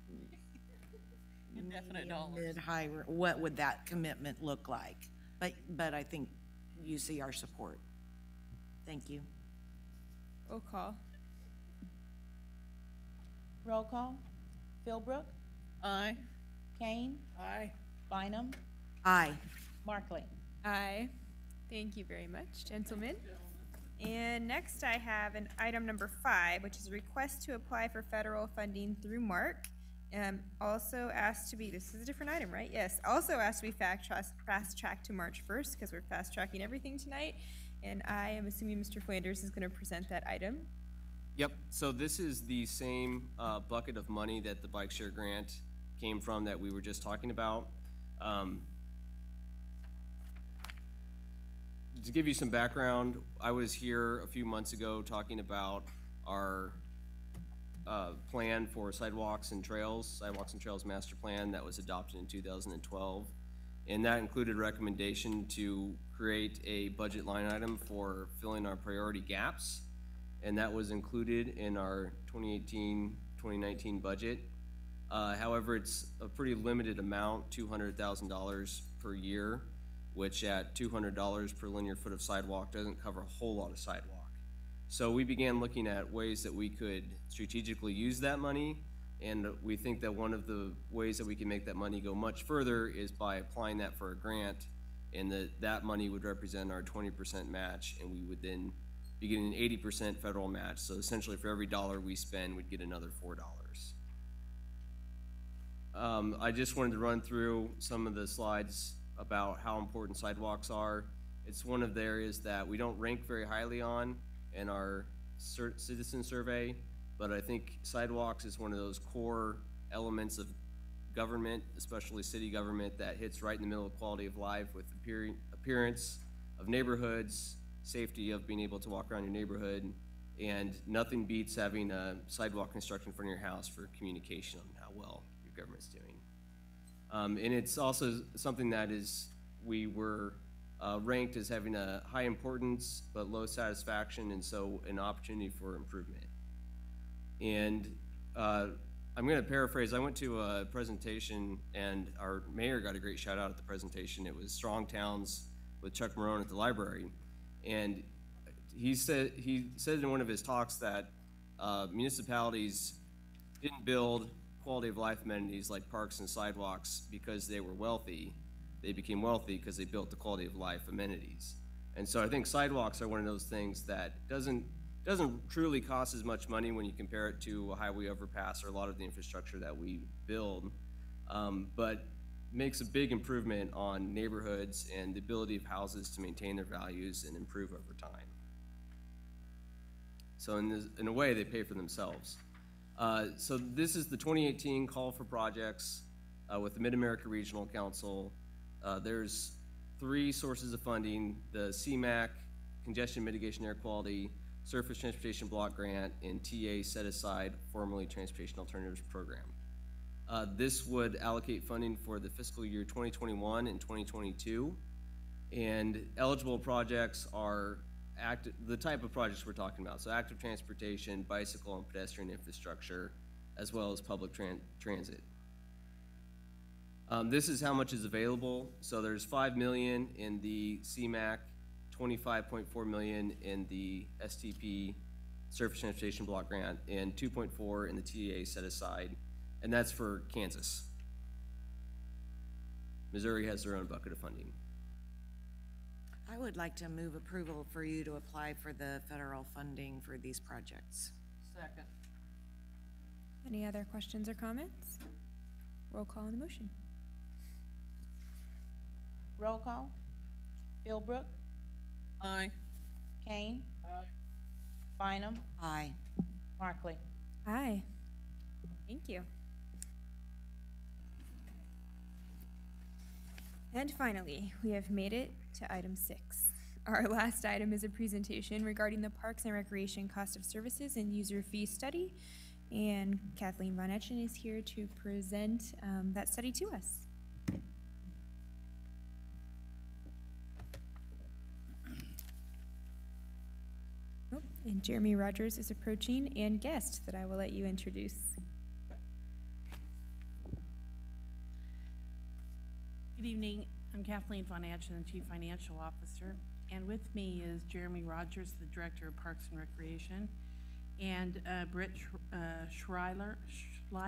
Indefinite dollars. mid-high, what would that commitment look like? But I think you see our support. Thank you. Roll call. Roll call. Philbrook, Aye. Kane, Aye. Bynum, Aye. Markley. Aye. Thank you very much, gentlemen. And next I have an item number 5, which is a request to apply for federal funding through MARC. Also asked to be, this is a different item, right? Yes. Also asked to be fast tracked to March 1st because we're fast tracking everything tonight. And I am assuming Mr. Flanders is going to present that item. Yep, so this is the same bucket of money that the bike share grant came from that we were just talking about. To give you some background, I was here a few months ago talking about our plan for sidewalks and trails master plan that was adopted in 2012. And that included a recommendation to create a budget line item for filling our priority gaps. And that was included in our 2018-2019 budget. However, it's a pretty limited amount, $200,000 per year, which at $200 per linear foot of sidewalk doesn't cover a whole lot of sidewalk. So we began looking at ways that we could strategically use that money, and we think that one of the ways that we can make that money go much further is by applying that for a grant, and that money would represent our 20% match, and we would then be getting an 80% federal match. So essentially for every dollar we spend, we'd get another $4. I just wanted to run through some of the slides about how important sidewalks are. It's one of the areas that we don't rank very highly on in our citizen survey, but I think sidewalks is one of those core elements of government, especially city government, that hits right in the middle of quality of life with appearance of neighborhoods, safety of being able to walk around your neighborhood, And nothing beats having a sidewalk construction in front of your house for communication on how well your government's doing. And it's also something that we were ranked as having a high importance but low satisfaction, and so an opportunity for improvement. And I'm going to paraphrase. I went to a presentation, and our mayor got a great shout out at the presentation. It was Strong Towns with Chuck Marone at the library, and he said in one of his talks that municipalities didn't build quality of life amenities like parks and sidewalks because they were wealthy. They became wealthy because they built the quality of life amenities. And so I think sidewalks are one of those things that doesn't truly cost as much money when you compare it to a highway overpass or a lot of the infrastructure that we build, but makes a big improvement on neighborhoods and the ability of houses to maintain their values and improve over time. So in a way, they pay for themselves. So this is the 2018 call for projects with the Mid-America Regional Council. There's 3 sources of funding: the CMAQ, Congestion Mitigation Air Quality, Surface Transportation Block Grant, and TA Set Aside, formerly Transportation Alternatives Program. This would allocate funding for the fiscal year 2021 and 2022, and eligible projects are the type of projects we're talking about. So active transportation, bicycle and pedestrian infrastructure, as well as public transit. This is how much is available. So there's $5 million in the CMAQ, $25.4 million in the STP, Surface Transportation Block Grant, and $2.4 in the TA Set Aside, and that's for Kansas. Missouri has their own bucket of funding. I would like to move approval for you to apply for the federal funding for these projects. Second. Any other questions or comments? Roll call on the motion. Roll call. Philbrook. Aye. Kane. Bynum. Aye. Markley. Aye. Thank you. And finally, we have made it to item 6. Our last item is a presentation regarding the Parks and Recreation Cost of Services and User Fee Study. And Kathleen Von Etchen is here to present that study to us. Oh, and Jeremy Rogers is approaching, and guest that I will let you introduce. Good evening. I'm Kathleen Von Etchen, the Chief Financial Officer, and with me is Jeremy Rogers, the Director of Parks and Recreation, and Britt Schleiler. All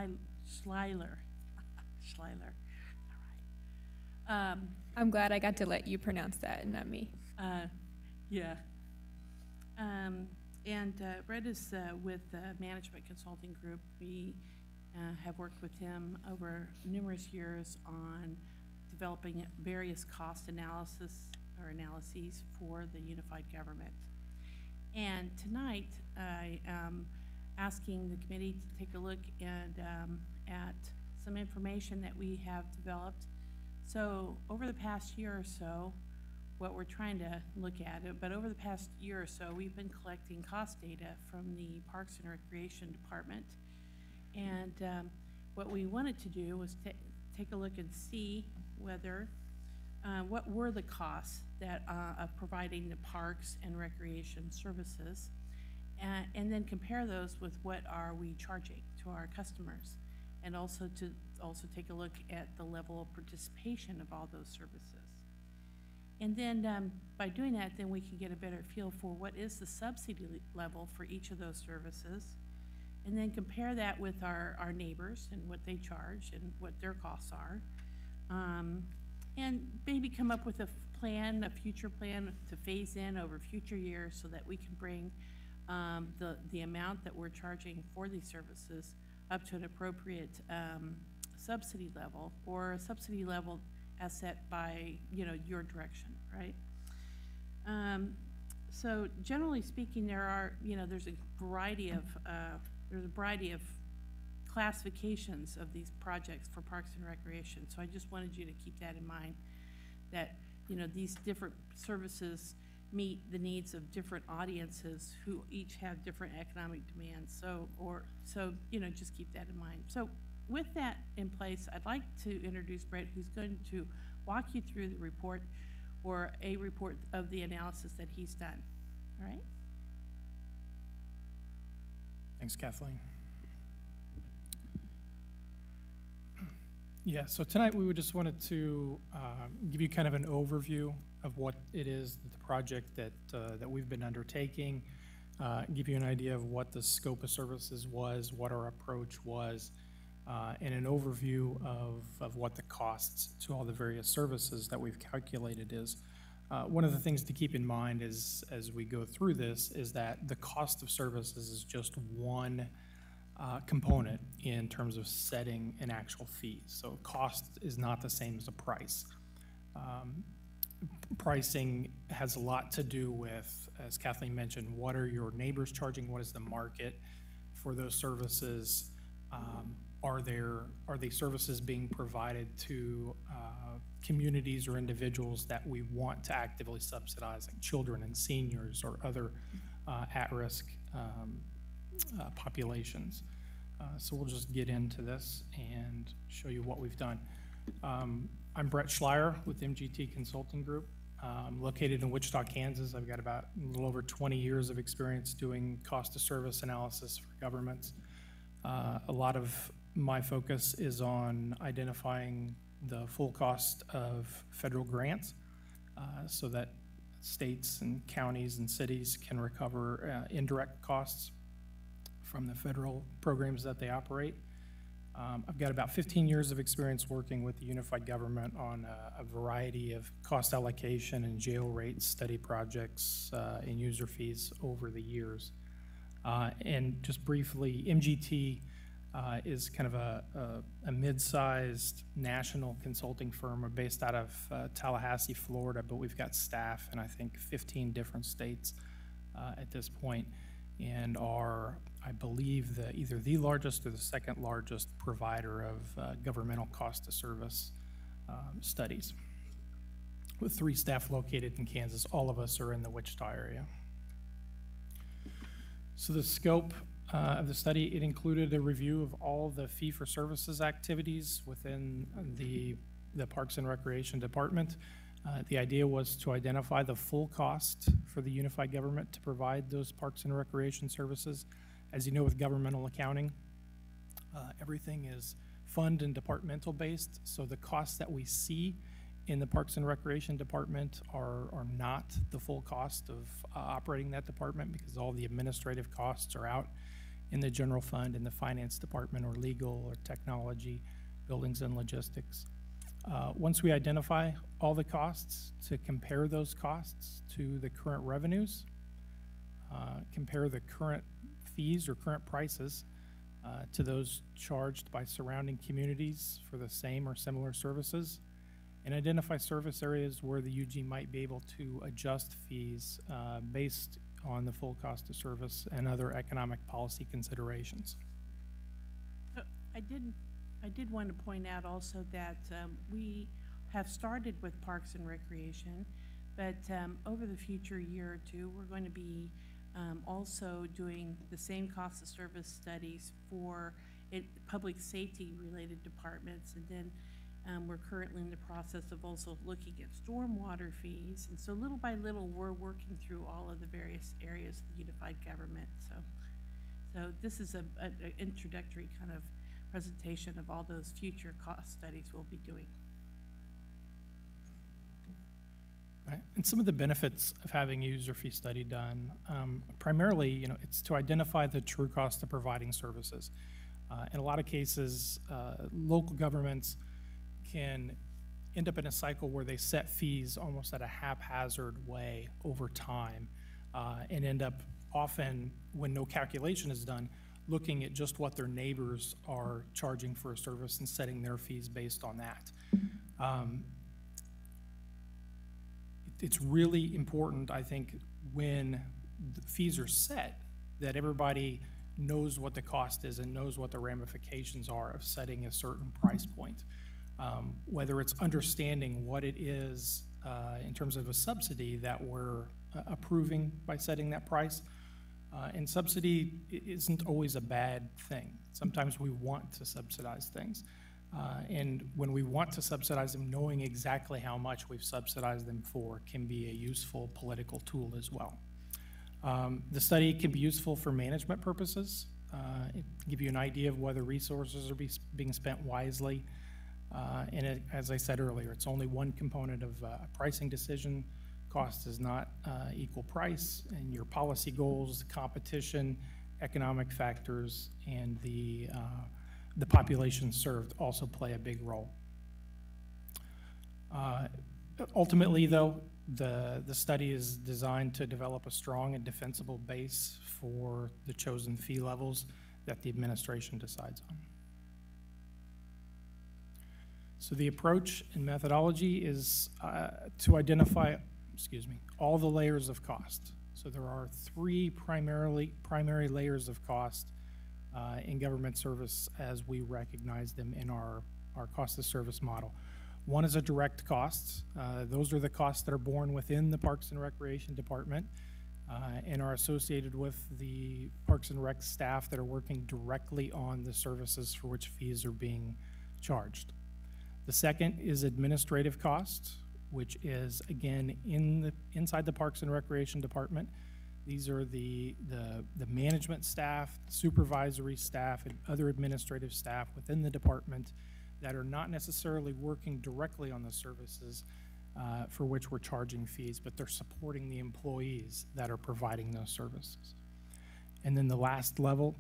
right. I'm glad I got to let you pronounce that and not me. Yeah. Brett is with the Management Consulting Group. We have worked with him over numerous years on developing various cost analyses for the unified government. And tonight, I am asking the committee to take a look at some information that we have developed. So over the past year or so, what we're trying to look at it, but over the past year or so, we've been collecting cost data from the Parks and Recreation Department. And what we wanted to do was take a look and see whether, what were the costs that of providing the parks and recreation services, and then compare those with what are we charging to our customers, and also to take a look at the level of participation of all those services. And then by doing that, then we can get a better feel for what is the subsidy level for each of those services, and then compare that with our neighbors and what they charge and what their costs are, and maybe come up with a future plan to phase in over future years so that we can bring the amount that we're charging for these services up to an appropriate subsidy level, or a subsidy level as set by your direction, right? So generally speaking, there's a variety of classifications of these projects for Parks and Recreation. So I just wanted you to keep that in mind, that these different services meet the needs of different audiences who each have different economic demands. So just keep that in mind. So with that in place, I'd like to introduce Brett, who's going to walk you through the report, or a report of the analysis that he's done. All right? Thanks, Kathleen. Yeah, so tonight we just wanted to give you kind of an overview of what it is, the project that we've been undertaking, give you an idea of what the scope of services was, what our approach was, and an overview of what the costs to all the various services that we've calculated is. One of the things to keep in mind is, as we go through this, is that the cost of services is just one component in terms of setting an actual fee. So cost is not the same as a price. Pricing has a lot to do with, as Kathleen mentioned, what are your neighbors charging? What is the market for those services? Are they services being provided to communities or individuals that we want to actively subsidize, like children and seniors or other at-risk populations? So we'll just get into this and show you what we've done. I'm Brett Schleier with MGT Consulting Group. Located in Wichita, Kansas. I've got about a little over 20 years of experience doing cost of service analysis for governments. A lot of my focus is on identifying the full cost of federal grants so that states and counties and cities can recover indirect costs from the federal programs that they operate. I've got about 15 years of experience working with the unified government on a variety of cost allocation and jail rate study projects and user fees over the years. And just briefly, MGT is kind of a mid-sized national consulting firm. We're based out of Tallahassee, Florida, but we've got staff in, I think, 15 different states at this point, and are, I believe, either the largest or the second largest provider of governmental cost of service studies. With 3 staff located in Kansas, all of us are in the Wichita area. So the scope of the study, it included a review of all the fee-for-services activities within the Parks and Recreation Department. The idea was to identify the full cost for the unified government to provide those parks and recreation services. As you know, with governmental accounting, everything is fund and departmental based, so the costs that we see in the Parks and Recreation Department are not the full cost of operating that department, because all the administrative costs are out in the general fund, in the finance department, or legal, or technology, buildings and logistics. Once we identify all the costs, to compare those costs to the current revenues, compare the current fees or current prices to those charged by surrounding communities for the same or similar services, and identify service areas where the UG might be able to adjust fees based on the full cost of service and other economic policy considerations. I did want to point out also that we have started with Parks and Recreation, but over the future year or two, we're going to be also doing the same cost of service studies for public safety related departments, and then we're currently in the process of also looking at stormwater fees, and so little by little we're working through all of the various areas of the unified government. So this is an introductory kind of presentation of all those future cost studies we'll be doing. Right. And some of the benefits of having a user fee study done, primarily, it's to identify the true cost of providing services. In a lot of cases, local governments can end up in a cycle where they set fees almost at a haphazard way over time, and end up often, when no calculation is done, looking at just what their neighbors are charging for a service and setting their fees based on that. It's really important, I think, when the fees are set, that everybody knows what the cost is and knows what the ramifications are of setting a certain price point. Whether it's understanding what it is in terms of a subsidy that we're approving by setting that price. And subsidy isn't always a bad thing. Sometimes we want to subsidize things. And when we want to subsidize them, knowing exactly how much we've subsidized them for can be a useful political tool as well. The study can be useful for management purposes. It can give you an idea of whether resources are being spent wisely. As I said earlier, it's only one component of a pricing decision. Cost is not equal price, and your policy goals, competition, economic factors, and the population served also play a big role. Ultimately, though, the study is designed to develop a strong and defensible base for the chosen fee levels that the administration decides on. So the approach and methodology is to identify, all the layers of cost. So there are three primary layers of cost in government service as we recognize them in our cost of service model. One is a direct cost. Those are the costs that are borne within the Parks and Recreation Department and are associated with the Parks and Rec staff that are working directly on the services for which fees are being charged. The second is administrative costs, which is, again, inside the Parks and Recreation Department. These are the management staff, supervisory staff, and other administrative staff within the department that are not necessarily working directly on the services for which we're charging fees, but they're supporting the employees that are providing those services. And then the last level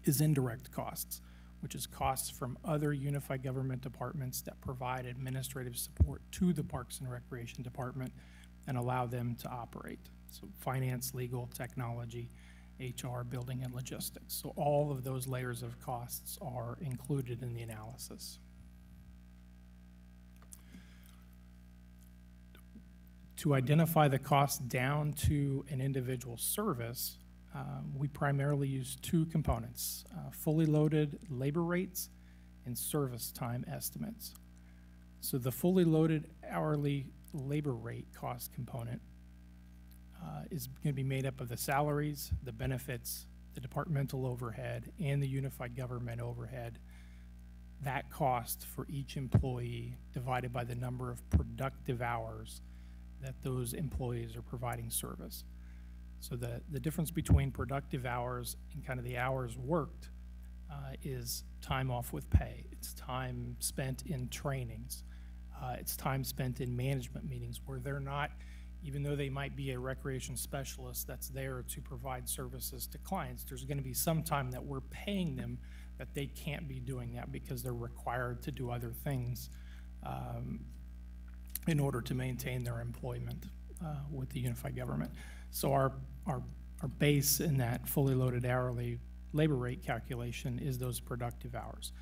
is indirect costs, which is costs from other unified government departments that provide administrative support to the Parks and Recreation Department and allow them to operate. So finance, legal, technology, HR, building, and logistics. So all of those layers of costs are included in the analysis. To identify the cost down to an individual service, we primarily use two components, fully loaded labor rates and service time estimates. So the fully loaded hourly labor rate cost component is going to be made up of the salaries, the benefits, the departmental overhead, and the unified government overhead. That cost for each employee divided by the number of productive hours that those employees are providing service. So the difference between productive hours and kind of the hours worked is time off with pay. It's time spent in trainings. It's time spent in management meetings where they're not, even though they might be a recreation specialist that's there to provide services to clients, there's going to be some time that we're paying them that they can't be doing that because they're required to do other things in order to maintain their employment with the unified government. So our base in that fully loaded hourly labor rate calculation is those productive hours.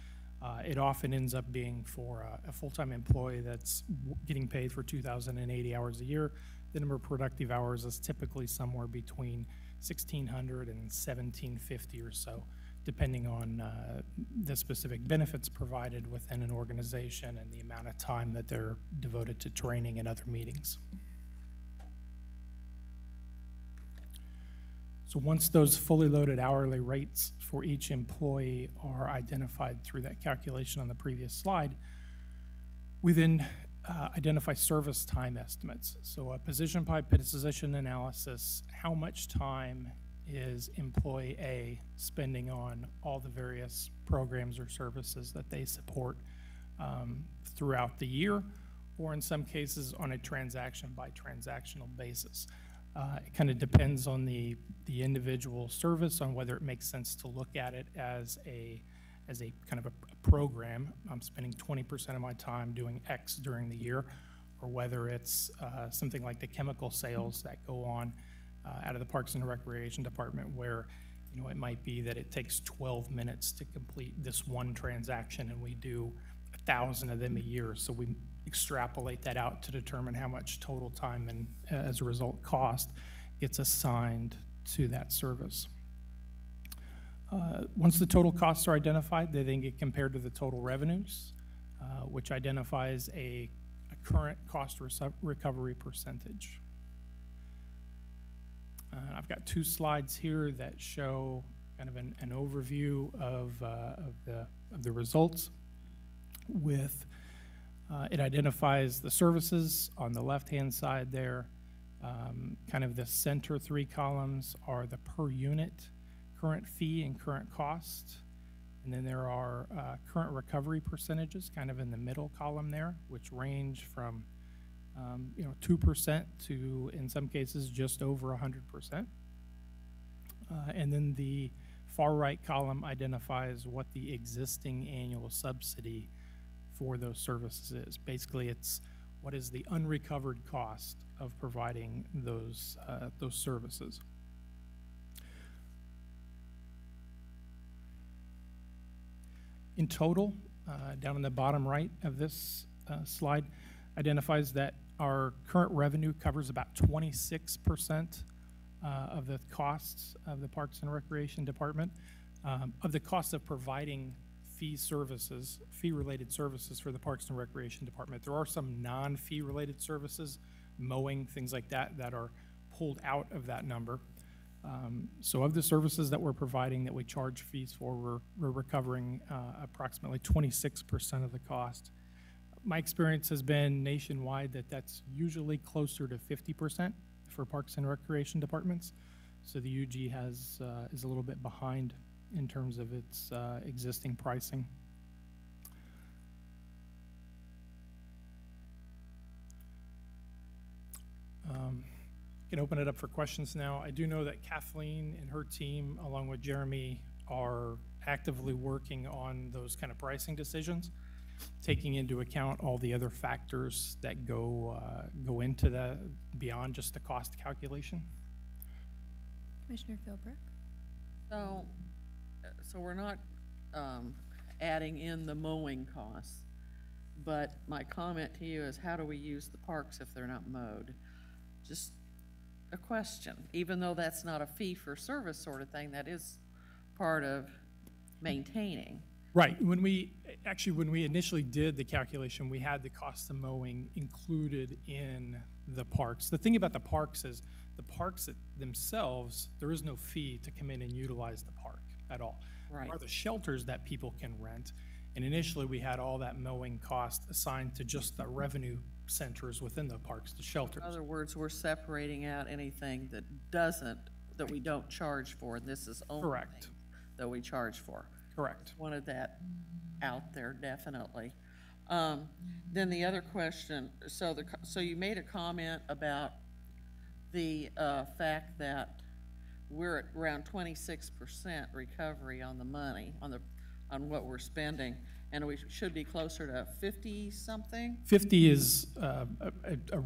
It often ends up being for a full-time employee that's getting paid for 2,080 hours a year. The number of productive hours is typically somewhere between 1,600 and 1,750 or so, depending on the specific benefits provided within an organization and the amount of time that they're devoted to training and other meetings. So once those fully loaded hourly rates for each employee are identified through that calculation on the previous slide, we then identify service time estimates. So a position by position analysis, how much time is employee A spending on all the various programs or services that they support throughout the year, or in some cases on a transaction by transactional basis. It kind of depends on the individual service, on whether it makes sense to look at it as a kind of a program. I'm spending 20% of my time doing X during the year, or whether it's something like the chemical sales that go on out of the Parks and Recreation Department, where it might be that it takes 12 minutes to complete this one transaction, and we do 1,000 of them a year. So we extrapolate that out to determine how much total time and, as a result, cost gets assigned to that service. Once the total costs are identified, they then get compared to the total revenues, which identifies a current cost recovery percentage. I've got 2 slides here that show kind of an overview of the results. With it identifies the services on the left-hand side there. Kind of the center 3 columns are the per unit current fee and current cost. And then there are current recovery percentages kind of in the middle column there, which range from 2% to, in some cases, just over 100%. And then the far right column identifies what the existing annual subsidy for those services is. Basically, it's what is the unrecovered cost of providing those services. In total, down in the bottom right of this slide, identifies that our current revenue covers about 26% of the costs of the Parks and Recreation Department, of the cost of providing fee-related services for the Parks and Recreation Department. There are some non-fee related services, mowing, things like that, that are pulled out of that number. So of the services that we're providing that we charge fees for, we're recovering approximately 26% of the cost. My experience has been nationwide that that's usually closer to 50% for Parks and Recreation Departments. So the UG is a little bit behind in terms of its existing pricing. Can open it up for questions now. I do know that Kathleen and her team, along with Jeremy, are actively working on those kind of pricing decisions, taking into account all the other factors that go into that beyond just the cost calculation. Commissioner Philbrook. So we're not adding in the mowing costs, but my comment to you is, how do we use the parks if they're not mowed? Just a question. Even though that's not a fee for service sort of thing, that is part of maintaining. Right. When we initially did the calculation, we had the cost of mowing included in the parks. The thing about the parks is the parks themselves, there is no fee to come in and utilize the park at all. Right. There are the shelters that people can rent. And initially we had all that mowing cost assigned to just the revenue centers within the parks, the shelters. In other words, we're separating out anything that we don't charge for, and this is only correct that we charge for. Correct. Wanted that out there, definitely. Then the other question, so you made a comment about the fact that we're at around 26% recovery on the money, on what we're spending, and we should be closer to 50-something? 50 is a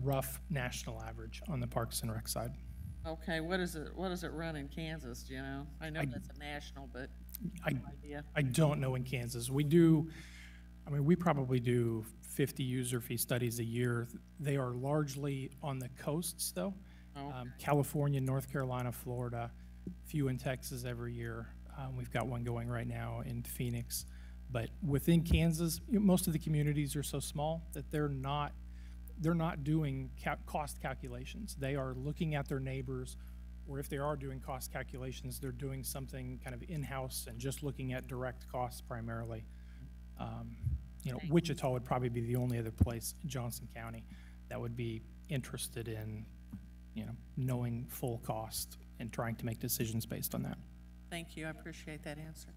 rough national average on the Parks and Rec side. Okay, what does it run in Kansas, do you know? I know that's a national, but no idea. I don't know in Kansas. We probably do 50 user fee studies a year. They are largely on the coasts, though. Okay. California, North Carolina, Florida, few in Texas every year. We've got one going right now in Phoenix. But within Kansas, most of the communities are so small that they're not doing cost calculations. They are looking at their neighbors, or if they are doing cost calculations, they're doing something kind of in-house and just looking at direct costs primarily. Wichita would probably be the only other place in Johnson County that would be interested in, knowing full cost and trying to make decisions based on that. Thank you. I appreciate that answer.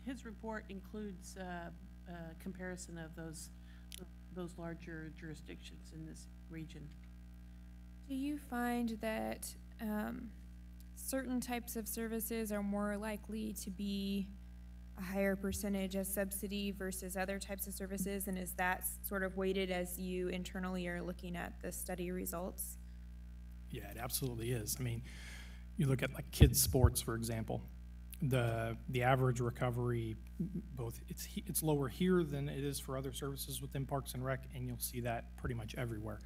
His report includes a comparison of those larger jurisdictions in this region. Do you find that certain types of services are more likely to be a higher percentage as subsidy versus other types of services, and is that sort of weighted as you internally are looking at the study results? Yeah, it absolutely is. I mean, you look at like kids sports, for example. The average recovery, it's lower here than it is for other services within Parks and Rec, and you'll see that pretty much everywhere.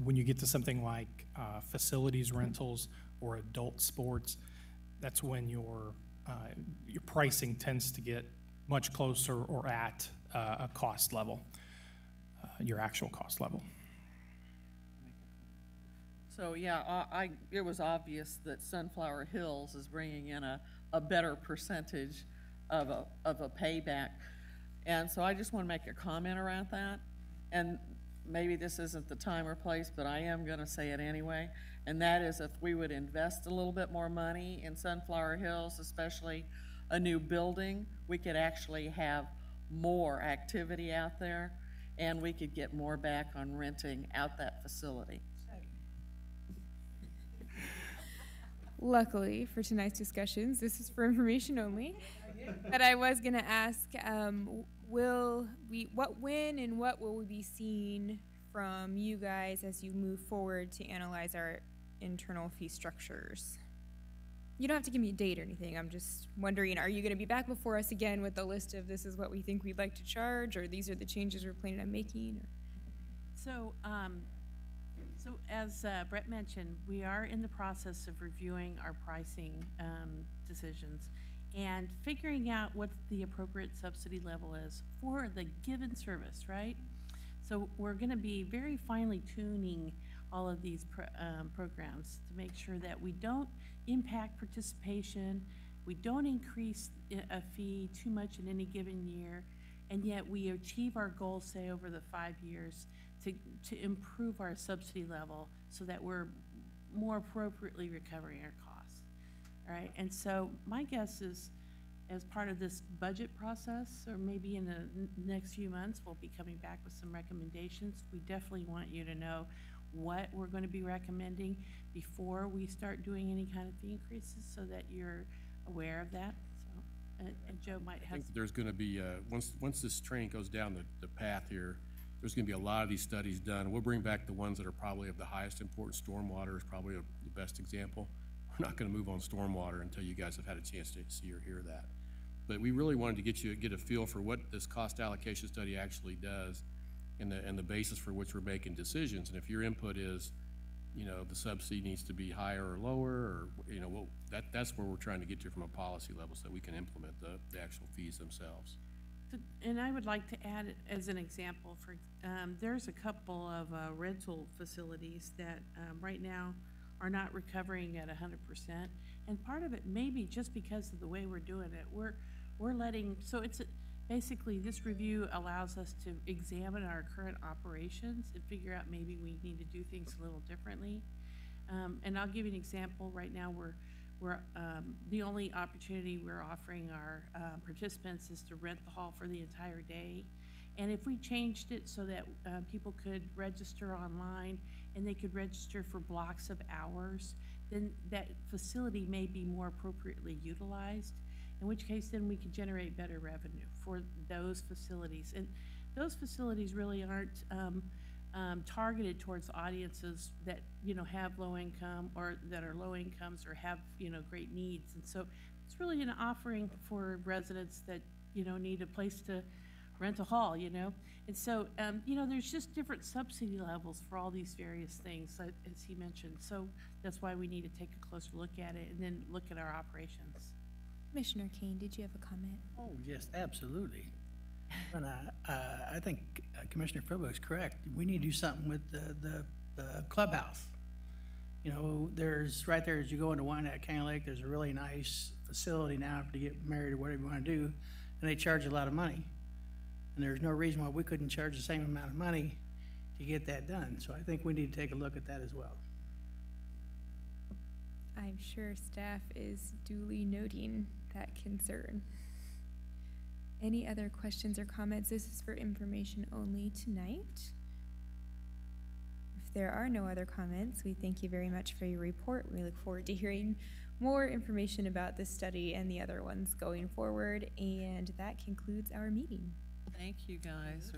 When you get to something like facilities rentals or adult sports, that's when your pricing tends to get much closer or at a cost level, your actual cost level. So, yeah, it was obvious that Sunflower Hills is bringing in a better percentage of a payback. And so I just want to make a comment around that. And maybe this isn't the time or place, but I am going to say it anyway. And that is, if we would invest a little bit more money in Sunflower Hills, especially a new building, we could actually have more activity out there, and we could get more back on renting out that facility. Luckily for tonight's discussions, this is for information only. But I was going to ask, when and what will we be seeing from you guys as you move forward to analyze our internal fee structures? You don't have to give me a date or anything. I'm just wondering, are you going to be back before us again with the list of this is what we think we'd like to charge, or these are the changes we're planning on making? Or? So as Brett mentioned, we are in the process of reviewing our pricing decisions and figuring out what the appropriate subsidy level is for the given service, right? So we're going to be very finely tuning all of these programs to make sure that we don't impact participation, we don't increase a fee too much in any given year, and yet we achieve our goals, say, over the 5 years to improve our subsidy level so that we're more appropriately recovering our costs, all right? And so my guess is, as part of this budget process, or maybe in the next few months, we'll be coming back with some recommendations. We definitely want you to know what we're going to be recommending before we start doing any kind of fee increases, so that you're aware of that. So, and Joe might have. I think there's going to be once this train goes down the path here, there's going to be a lot of these studies done. We'll bring back the ones that are probably of the highest importance. Stormwater is probably the best example. We're not going to move on stormwater until you guys have had a chance to see or hear that. But we really wanted to get a feel for what this cost allocation study actually does, and the basis for which we're making decisions. And if your input is, you know, the subsidy needs to be higher or lower, or, you know, well, that's where we're trying to get to from a policy level, so that we can implement the actual fees themselves. And I would like to add as an example, for there's a couple of rental facilities that right now are not recovering at 100%, and part of it may be just because of the way we're doing it. We're letting, so it's basically, this review allows us to examine our current operations and figure out maybe we need to do things a little differently. And I'll give you an example. Right now, we're the only opportunity we're offering our participants is to rent the hall for the entire day. And if we changed it so that people could register online and they could register for blocks of hours, then that facility may be more appropriately utilized, in which case then we could generate better revenue for those facilities. And those facilities really aren't targeted towards audiences that, you know, have low income, or that are low incomes, or have, you know, great needs. And so it's really an offering for residents that, you know, need a place to rent a hall, you know. And so, you know, there's just different subsidy levels for all these various things, as he mentioned. So that's why we need to take a closer look at it and then look at our operations. Commissioner Kane, did you have a comment? Oh, yes, absolutely. And I think Commissioner Philbo is correct. We need to do something with the clubhouse. You know, there's right there as you go into Wyandotte Canyon Lake, there's a really nice facility now to get married or whatever you want to do, and they charge a lot of money. And there's no reason why we couldn't charge the same amount of money to get that done. So I think we need to take a look at that as well. I'm sure staff is duly noting that concern. Any other questions or comments? This is for information only tonight. If there are no other comments, we thank you very much for your report. We look forward to hearing more information about this study and the other ones going forward. And that concludes our meeting. Thank you, guys.